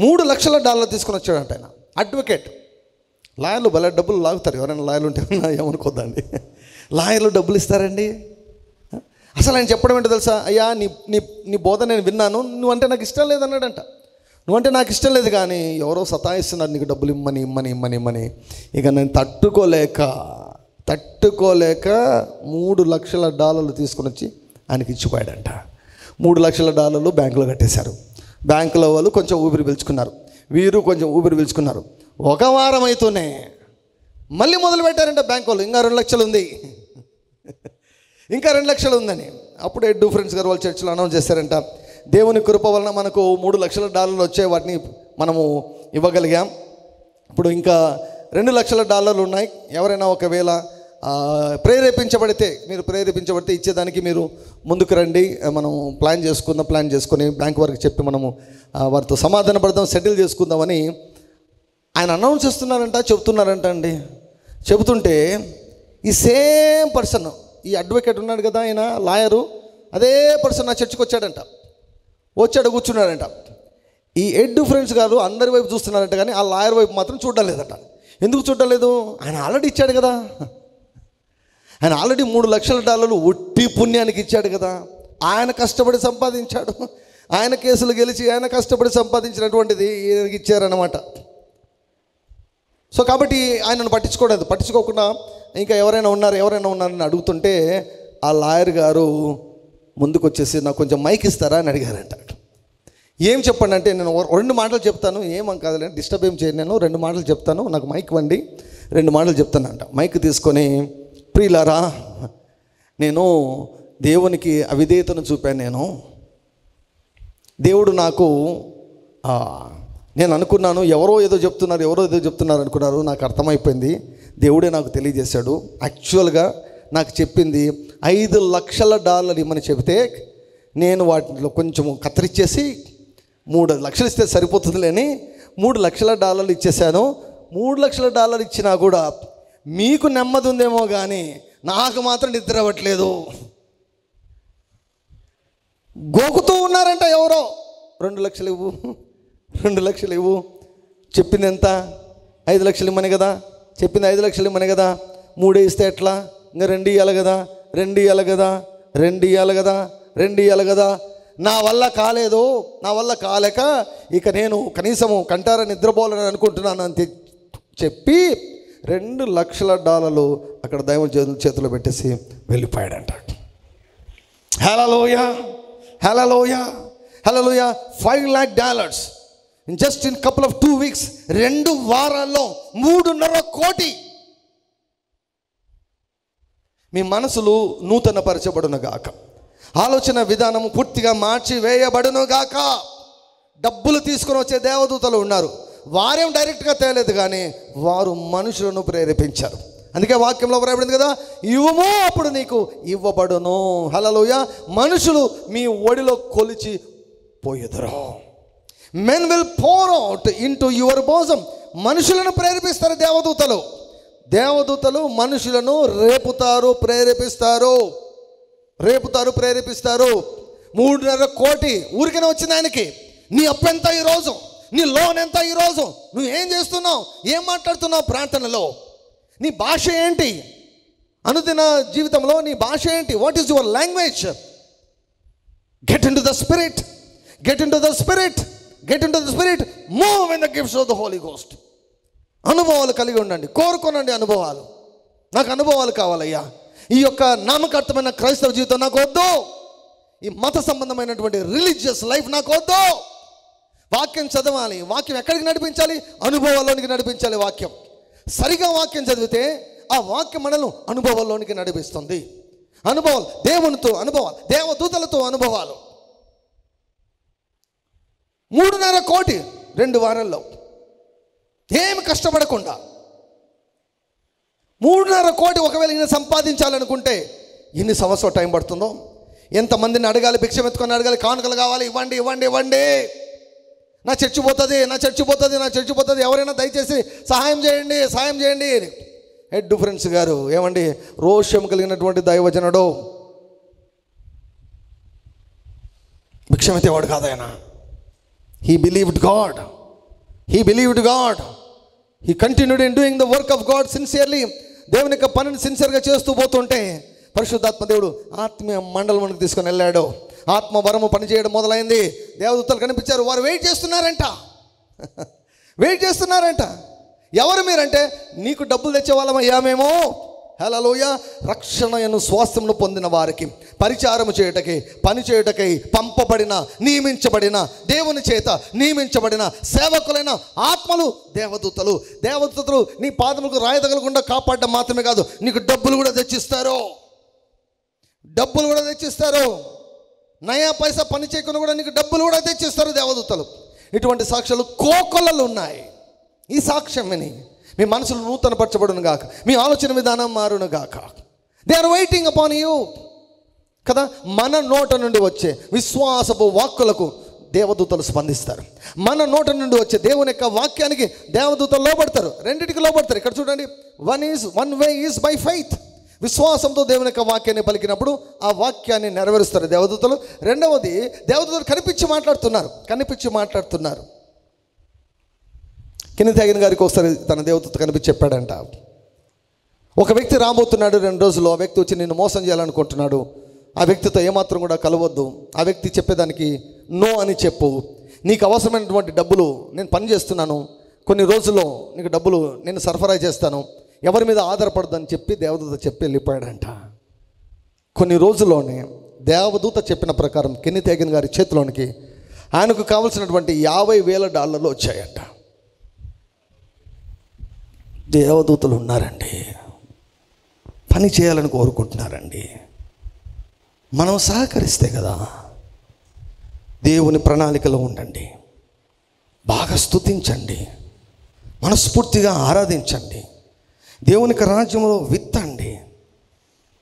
[SPEAKER 1] $3,00,000 తీసుకొని వచ్చాడంట ఆయన. అడ్వకేట్. లాయర్లు భలే డబ్బులు లాగుతారు. ఎవరైనా లాయర్లు ఉంటే ఏమనుకోద్దండి, లాయర్లు డబ్బులు ఇస్తారండి. అసలు ఆయన చెప్పడం ఏంటో తెలుసా? అయ్యా నీ బోధ నేను విన్నాను, నువ్వంటే నాకు ఇష్టం లేదన్నాడంట. నువ్వంటే నాకు ఇష్టం లేదు, కానీ ఎవరో సతాయిస్తున్నారు నీకు డబ్బులు ఇమ్మని. ఇక నేను తట్టుకోలేక $3,00,000 తీసుకొని వచ్చి ఆయనకి ఇచ్చిపోయాడంట. $3,00,000 బ్యాంకులో కట్టేశారు. బ్యాంకులో వాళ్ళు కొంచెం ఊపిరి పీల్చుకున్నారు, వీరు కొంచెం ఊపిరి పీల్చుకున్నారు. ఒక వారం అయితేనే మళ్ళీ మొదలు పెట్టారంట బ్యాంకు వాళ్ళు, ఇంకా 2,00,000 ఉంది, ఇంకా 2,00,000 ఉందని. అప్పుడు ఎడ్డు ఫ్రెండ్స్ గారు వాళ్ళ చర్చిలో అనౌన్స్ చేశారంట, దేవుని కృప వలన మనకు $3,00,000 వచ్చే, వాటిని మనము ఇవ్వగలిగాం. ఇప్పుడు ఇంకా $2,00,000 ఉన్నాయి. ఎవరైనా ఒకవేళ ప్రేరేపించబడితే ఇచ్చేదానికి మీరు ముందుకు రండి, మనం ప్లాన్ చేసుకొని బ్యాంక్ వారికి చెప్పి మనము వారితో సమాధాన పడదాం, సెటిల్ చేసుకుందామని ఆయన అనౌన్స్ చెప్తున్నారంట అండి. చెబుతుంటే ఈ సేమ్ పర్సన్, ఈ అడ్వకేట్ ఉన్నాడు కదా, ఆయన లాయరు, అదే పర్సన్ నా చర్చికి వచ్చాడు, కూర్చున్నాడంట. ఈ ఎడ్డు ఫ్రెండ్స్ గారు అందరి వైపు చూస్తున్నారంట, కానీ ఆ లాయర్ వైపు మాత్రం చూడడం లేదట. ఎందుకు చూడడం లేదు? ఆయన ఆల్రెడీ ఇచ్చాడు కదా, ఆయన ఆల్రెడీ $3,00,000 ఒట్టి పుణ్యానికి ఇచ్చాడు కదా. ఆయన కష్టపడి సంపాదించాడు, ఆయన కేసులు గెలిచి ఆయన కష్టపడి సంపాదించినటువంటిది ఈయనకి ఇచ్చారన్నమాట. సో కాబట్టి ఆయనను పట్టించుకోకుండా ఇంకా ఎవరైనా ఉన్నారని అడుగుతుంటే ఆ లాయర్ గారు ముందుకు వచ్చేసి నాకు కొంచెం మైక్ ఇస్తారా అని అడిగారంట. ఏం చెప్పండి అంటే, నేను 2 మాటలు చెప్తాను, ఏమని కాదులేండి, డిస్టర్బ్ ఏం చేయను, నేను 2 మాటలు చెప్తాను, నాకు మైక్ ఇవ్వండి, 2 మాటలు చెప్తానంట. మైక్ తీసుకొని, ప్రియులారా, నేను దేవునికి అవిధేయతను చూపాను నేను. దేవుడు నాకు నేను అనుకున్నాను ఎవరో ఏదో చెప్తున్నారు అనుకున్నారు. నాకు అర్థమైపోయింది, దేవుడే నాకు తెలియజేశాడు. యాక్చువల్గా నాకు చెప్పింది $5 లక్షల ఇమ్మని చెబితే నేను వాటిలో కొంచెం కత్తిరించేసి $3 లక్షలు ఇస్తే సరిపోతుందిలేని $3 లక్షల ఇచ్చేసాను. $3 లక్షల ఇచ్చినా కూడా మీకు నెమ్మది ఉందేమో కానీ నాకు మాత్రం నిద్ర అవ్వట్లేదు. గోకుతూ ఉన్నారంట ఎవరో, 2 లక్షలు ఇవ్వు, 2 లక్షలు ఇవ్వు. చెప్పింది ఎంత? 5 లక్షలు ఇమ్మని కదా చెప్పింది. 5 లక్షలు ఇమ్మని కదా. 3 ఇస్తే ఎట్లా? ఇంకా 2 ఇవ్వాలి కదా, 2 ఇవ్వాలి కదా, 2 ఇవ్వాలి కదా, 2 ఇవ్వాలి కదా. నా వల్ల కాలేదు, నా వల్ల కాలేక ఇక నేను కనీసము కంటారా నిద్రపోవాలని అనుకుంటున్నాను అని చెప్పి $2 లక్షల అక్కడ దైవ చేతిలో పెట్టేసి వెళ్ళిపోయాడంట. హల్లెలూయా, హల్లెలూయా, హల్లెలూయా. $5 lakh just in couple of 2 weeks, 2 వారాల్లో 3.5 కోటి. మీ మనసులు నూతన పరచబడును గాక, ఆలోచన విధానము పూర్తిగా మార్చి వేయబడును గాక. డబ్బులు తీసుకొని వచ్చే దేవదూతలు ఉన్నారు. వారేం డైరెక్ట్గా తేలేదు కానీ వారు మనుషులను ప్రేరేపించారు. అందుకే వాక్యంలో వ్రాయబడింది కదా, ఇవ్వము అప్పుడు నీకు ఇవ్వబడును. హల్లెలూయా. మనుషులు మీ ఒడిలో కొలిచి పోయేదరు. Men will pour out into your bosom. మనుషులను ప్రేరేపిస్తారు దేవదూతలు. దేవదూతలు మనుషులను రేపుతారు, ప్రేరేపిస్తారు. 3.5 కోటి ఊరికనే వచ్చింది ఆయనకి. నీ అప్పు ఎంత ఈరోజు? నీ లోన్ ఎంత ఈరోజు? నువ్వు ఏం చేస్తున్నావు? ఏం మాట్లాడుతున్నావు ప్రార్థనలో? నీ భాష ఏంటి? అనుదిన జీవితంలో నీ భాష ఏంటి? What is your language? Get in to the spirit, get in to the spirit, get in to the spirit. Move in the gifts of the Holy Ghost. అనుభవాలు కలిగి ఉండండి, కోరుకోనండి అనుభవాలు. నాకు అనుభవాలు కావాలయ్యా. ఈ యొక్క నామకార్థమైన క్రైస్తవ జీవితం నాకు వద్దు. ఈ మత సంబంధమైనటువంటి రిలీజియస్ లైఫ్ నాకు వద్దు. వాక్యం చదవాలి. వాక్యం ఎక్కడికి నడిపించాలి? అనుభవాల్లోనికి నడిపించాలి. వాక్యం సరిగా వాక్యం చదివితే ఆ వాక్యం మనల్ని అనుభవాల్లోనికి నడిపిస్తుంది. అనుభవాలు, దేవునితో అనుభవాలు, దేవదూతలతో అనుభవాలు. 3.5 కోటి 2 వారాల్లో, ఏమి కష్టపడకుండా 3.5 కోటి. ఒకవేళ ఈయన సంపాదించాలనుకుంటే ఎన్ని సంవత్సరాలు టైం పడుతుందో. ఎంతమందిని అడగాలి, భిక్షం ఎత్తుకొని అడగాలి, కానుకలు కావాలి, ఇవ్వండి ఇవ్వండి ఇవ్వండి, నా చర్చి పోతుంది, నా చర్చి పోతుంది, నా చర్చి పోతుంది, ఎవరైనా దయచేసి సహాయం చేయండి, సహాయం చేయండి. హెడ్ ఫ్రెండ్స్ గారు ఏమండి, రోషం కలిగినటువంటి దైవజనుడు. భిక్షం ఎత్తేవాడు కాదు ఆయన. He believed God. He believed God. He continued in doing the work of God sincerely. దేవుని యొక్క పనిని సిన్సియర్గా చేస్తూ పోతుంటే పరిశుద్ధాత్మ దేవుడు ఆత్మీయ మండలంలోకి తీసుకొని వెళ్ళాడు. ఆత్మ వరము పనిచేయడం మొదలైంది. దేవదూతలు కనిపించారు. వారు వెయిట్ చేస్తున్నారంట. ఎవరు మీరంటే, నీకు డబ్బులు తెచ్చే వాళ్ళమయ్యా మేము. హల్లెలూయా. రక్షణను స్వాస్థ్యమును పొందిన వారికి పరిచారము చేయుటకై, పని చేయుటకై పంపబడిన, నియమించబడిన, దేవుని చేత నియమించబడిన సేవకులైన ఆత్మలు దేవదూతలు నీ పాదములకు రాయతగలకుండా కాపాడడం మాత్రమే కాదు, నీకు డబ్బులు కూడా తెచ్చిస్తారు. నయా పైసా పని చేయకుండా కూడా నీకు డబ్బులు కూడా తెచ్చిస్తారు దేవదూతలు. ఇటువంటి సాక్ష్యాలు కోకొల్లలు ఉన్నాయి. ఈ సాక్ష్యం విని మీ మనసులు నూతన పరచబడును గాక, మీ ఆలోచన విధానం మారును గాక. They are waiting upon you కదా. మన నోట నుండి వచ్చే విశ్వాసపు వాక్కులకు దేవదూతలు స్పందిస్తారు. మన నోట నుండి వచ్చే దేవుని యొక్క వాక్యానికి దేవదూతలు లోబడతారు. రెండింటికి లోబడతారు. ఇక్కడ చూడండి, one way is by faith. విశ్వాసంతో దేవుని యొక్క వాక్యాన్ని పలికినప్పుడు ఆ వాక్యాన్ని నెరవేరుస్తారు దేవదూతలు. రెండవది, దేవదూతలు కనిపించి మాట్లాడుతున్నారు. కెన్నెత్ హేగిన్ గారికి ఒకసారి తన దేవదూత కనిపించి చెప్పాడంట, ఒక వ్యక్తి రాబోతున్నాడు 2 రోజుల్లో. ఆ వ్యక్తి వచ్చి నిన్ను మోసం చేయాలనుకుంటున్నాడు. ఆ వ్యక్తితో ఏమాత్రం కూడా కలవద్దు. ఆ వ్యక్తి చెప్పేదానికి నో అని చెప్పు. నీకు అవసరమైనటువంటి డబ్బులు నేను పని చేస్తున్నాను, కొన్ని రోజుల్లో నీకు డబ్బులు నేను సరఫరా చేస్తాను, ఎవరి మీద ఆధారపడదని చెప్పి దేవదూత చెప్పి వెళ్ళిపోయాడంట. కొన్ని రోజుల్లోనే దేవదూత చెప్పిన ప్రకారం కెన్నెత్ హేగిన్ గారి చేతిలోనికి ఆయనకు కావాల్సినటువంటి $50,000 వచ్చాయంట. దేవదూతలు ఉన్నారండి, పని చేయాలని కోరుకుంటున్నారండి. మనం సహకరిస్తే కదా. దేవుని ప్రణాళికలో ఉండండి, బాగా స్తుతించండి, మనస్ఫూర్తిగా ఆరాధించండి, దేవునికి రాజ్యంలో విత్తండి,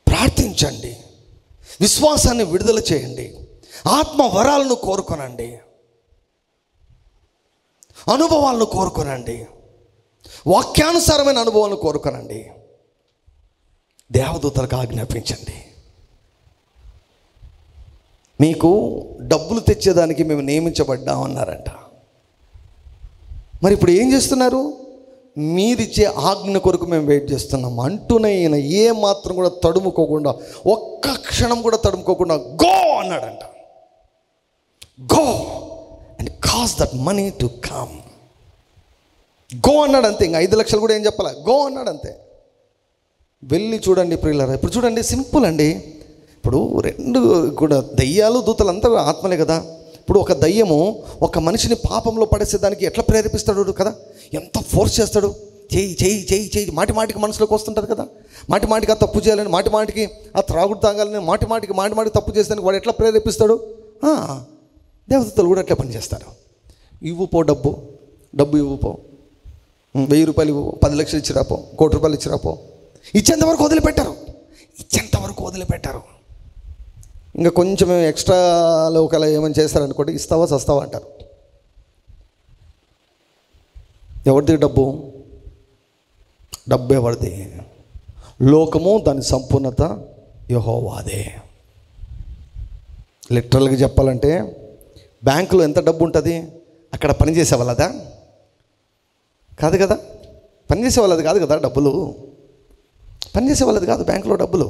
[SPEAKER 1] ప్రార్థించండి, విశ్వాసాన్ని విడుదల చేయండి, ఆత్మ వరాలను కోరుకొనండి, అనుభవాలను కోరుకొనండి, వాక్యానుసారమైన అనుభవాలను కోరుకొనండి, దేవదూతలకు ఆజ్ఞాపించండి. మీకు డబ్బులు తెచ్చేదానికి మేము నియమించబడ్డామన్నారంట. మరి ఇప్పుడు ఏం చేస్తున్నారు? మీరిచ్చే ఆజ్ఞ కొరకు మేము వెయిట్ చేస్తున్నాం అంటూనే ఈయన ఏ మాత్రం కూడా తడుముకోకుండా, ఒక్క క్షణం కూడా తడుముకోకుండా గో అన్నాడంట. Go and cause that money to come. Go అన్నాడు అంతే. ఇంకా 5 లక్షలు కూడా ఏం చెప్పాలా, గో అన్నాడు అంతే. వెళ్ళి చూడండి ప్రియులారా. ఇప్పుడు చూడండి, సింపుల్ అండి. ఇప్పుడు 2 కూడా దయ్యాలు దూతలు అంతా ఆత్మలే కదా. ఇప్పుడు ఒక దయ్యము ఒక మనిషిని పాపంలో పడేసేదానికి ఎట్లా ప్రేరేపిస్తాడు కదా, ఎంత ఫోర్స్ చేస్తాడు. చేయి చేయి చేయి చేయి మాటి మాటికి మనసులోకి వస్తుంటుంది కదా. మాటి మాటికి ఆ తప్పు చేయాలని, మాటి మాటికి ఆ త్రాగుడు తాగాలని, మాటి మాటికి తప్పు చేసేదానికి వాడు ఎట్లా ప్రేరేపిస్తాడు. దేవదూతలు కూడా ఎట్లా పనిచేస్తారు. ఇవ్వుపో డబ్బు ఇవ్వుపో, 1000 రూపాయలు ఇవ్వు, 10 లక్షలు ఇచ్చిరాపో, 1 కోటి రూపాయలు ఇచ్చిరాపో. ఇచ్చేంతవరకు వదిలిపెట్టారు. ఇంకా కొంచెం ఎక్స్ట్రాలో ఒకవేళ ఏమైనా చేస్తారనుకోండి, ఇస్తావా చస్తావా అంటారు. ఎవరిది డబ్బు ఎవరిది? లోకము దాని సంపూర్ణత యెహోవాదే. లిటరల్గా చెప్పాలంటే బ్యాంకులో ఎంత డబ్బు ఉంటుంది, అక్కడ పనిచేసే వాళ్ళదా కాదు కదా. పనిచేసే వాళ్ళది కాదు కదా డబ్బులు, పనిచేసే వాళ్ళది కాదు బ్యాంకులో డబ్బులు.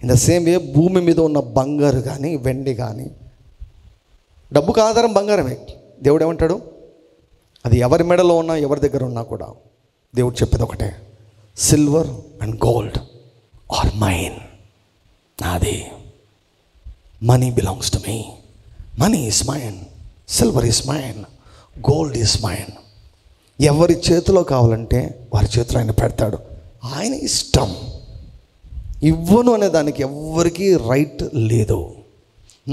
[SPEAKER 1] ఇన్ ద సేమ్ వే భూమి మీద ఉన్న బంగారు కానీ వెండి కానీ డబ్బుకు ఆధారం బంగారమే. దేవుడు ఏమంటాడు, అది ఎవరి మెడలో ఉన్నా ఎవరి దగ్గర ఉన్నా కూడా దేవుడు చెప్పేది ఒకటే, silver and gold are mine. నాది. Money belongs to me. Money is mine, silver is mine, gold is mine. ఎవరి చేతిలో కావాలంటే వారి చేతిలో ఆయన పెడతాడు. ఆయన ఇష్టం. ఇవ్వను అనే దానికి ఎవ్వరికీ రైట్ లేదు.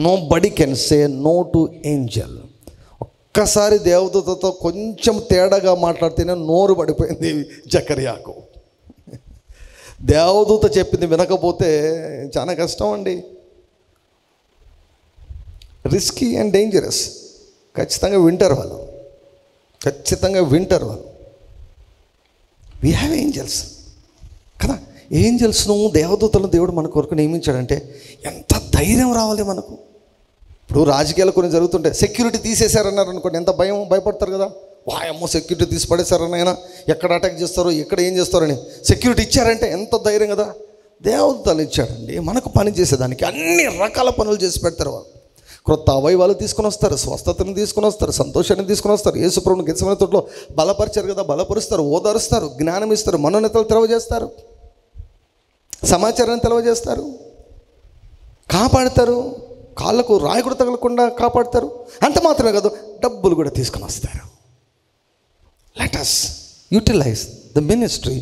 [SPEAKER 1] Nobody can say no to angel. ఒక్కసారి దేవదూతతో కొంచెం తేడాగా మాట్లాడితేనే నోరు పడిపోయింది జకర్యాకు. దేవదూత చెప్పింది వినకపోతే చాలా కష్టం అండి. Risky and dangerous. ఖచ్చితంగా వింటారు వాళ్ళు. వీ హ్యావ్ ఏంజల్స్ కదా. ఏంజల్స్ను దేవదూతలను దేవుడు మన కొరకు నియమించాడంటే ఎంత ధైర్యం రావాలి మనకు. ఇప్పుడు రాజకీయాలు కొన్ని జరుగుతుంటాయి, సెక్యూరిటీ తీసేశారన్నారు అనుకోండి, ఎంత భయపడతారు కదా. వాయమ్మో సెక్యూరిటీ తీసి పడేశారని, అయినా ఎక్కడ అటాక్ చేస్తారో ఎక్కడ ఏం చేస్తారని సెక్యూరిటీ ఇచ్చారంటే ఎంత ధైర్యం కదా. దేవదూతలు ఇచ్చాడండి మనకు పని చేసేదానికి. అన్ని రకాల పనులు చేసి పెడతారు వాళ్ళు. క్రొత్త అవయవాలు తీసుకొని వస్తారు, స్వస్థతను తీసుకొని వస్తారు, సంతోషాన్ని తీసుకొని వస్తారు. యేసుప్రభుని గెత్సేమనే తోటలో బలపరిచారు కదా, బలపరుస్తారు, ఓదారుస్తారు, జ్ఞానం ఇస్తారు, మనోన్నతలు తెలవజేస్తారు, సమాచారాన్ని తెలవజేస్తారు, కాపాడతారు, కాళ్ళకు రాయి కూడా తగలకుండా కాపాడతారు. అంత మాత్రమే కాదు, డబ్బులు కూడా తీసుకొని వస్తారు. Let us utilize the ministry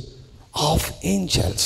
[SPEAKER 1] of angels.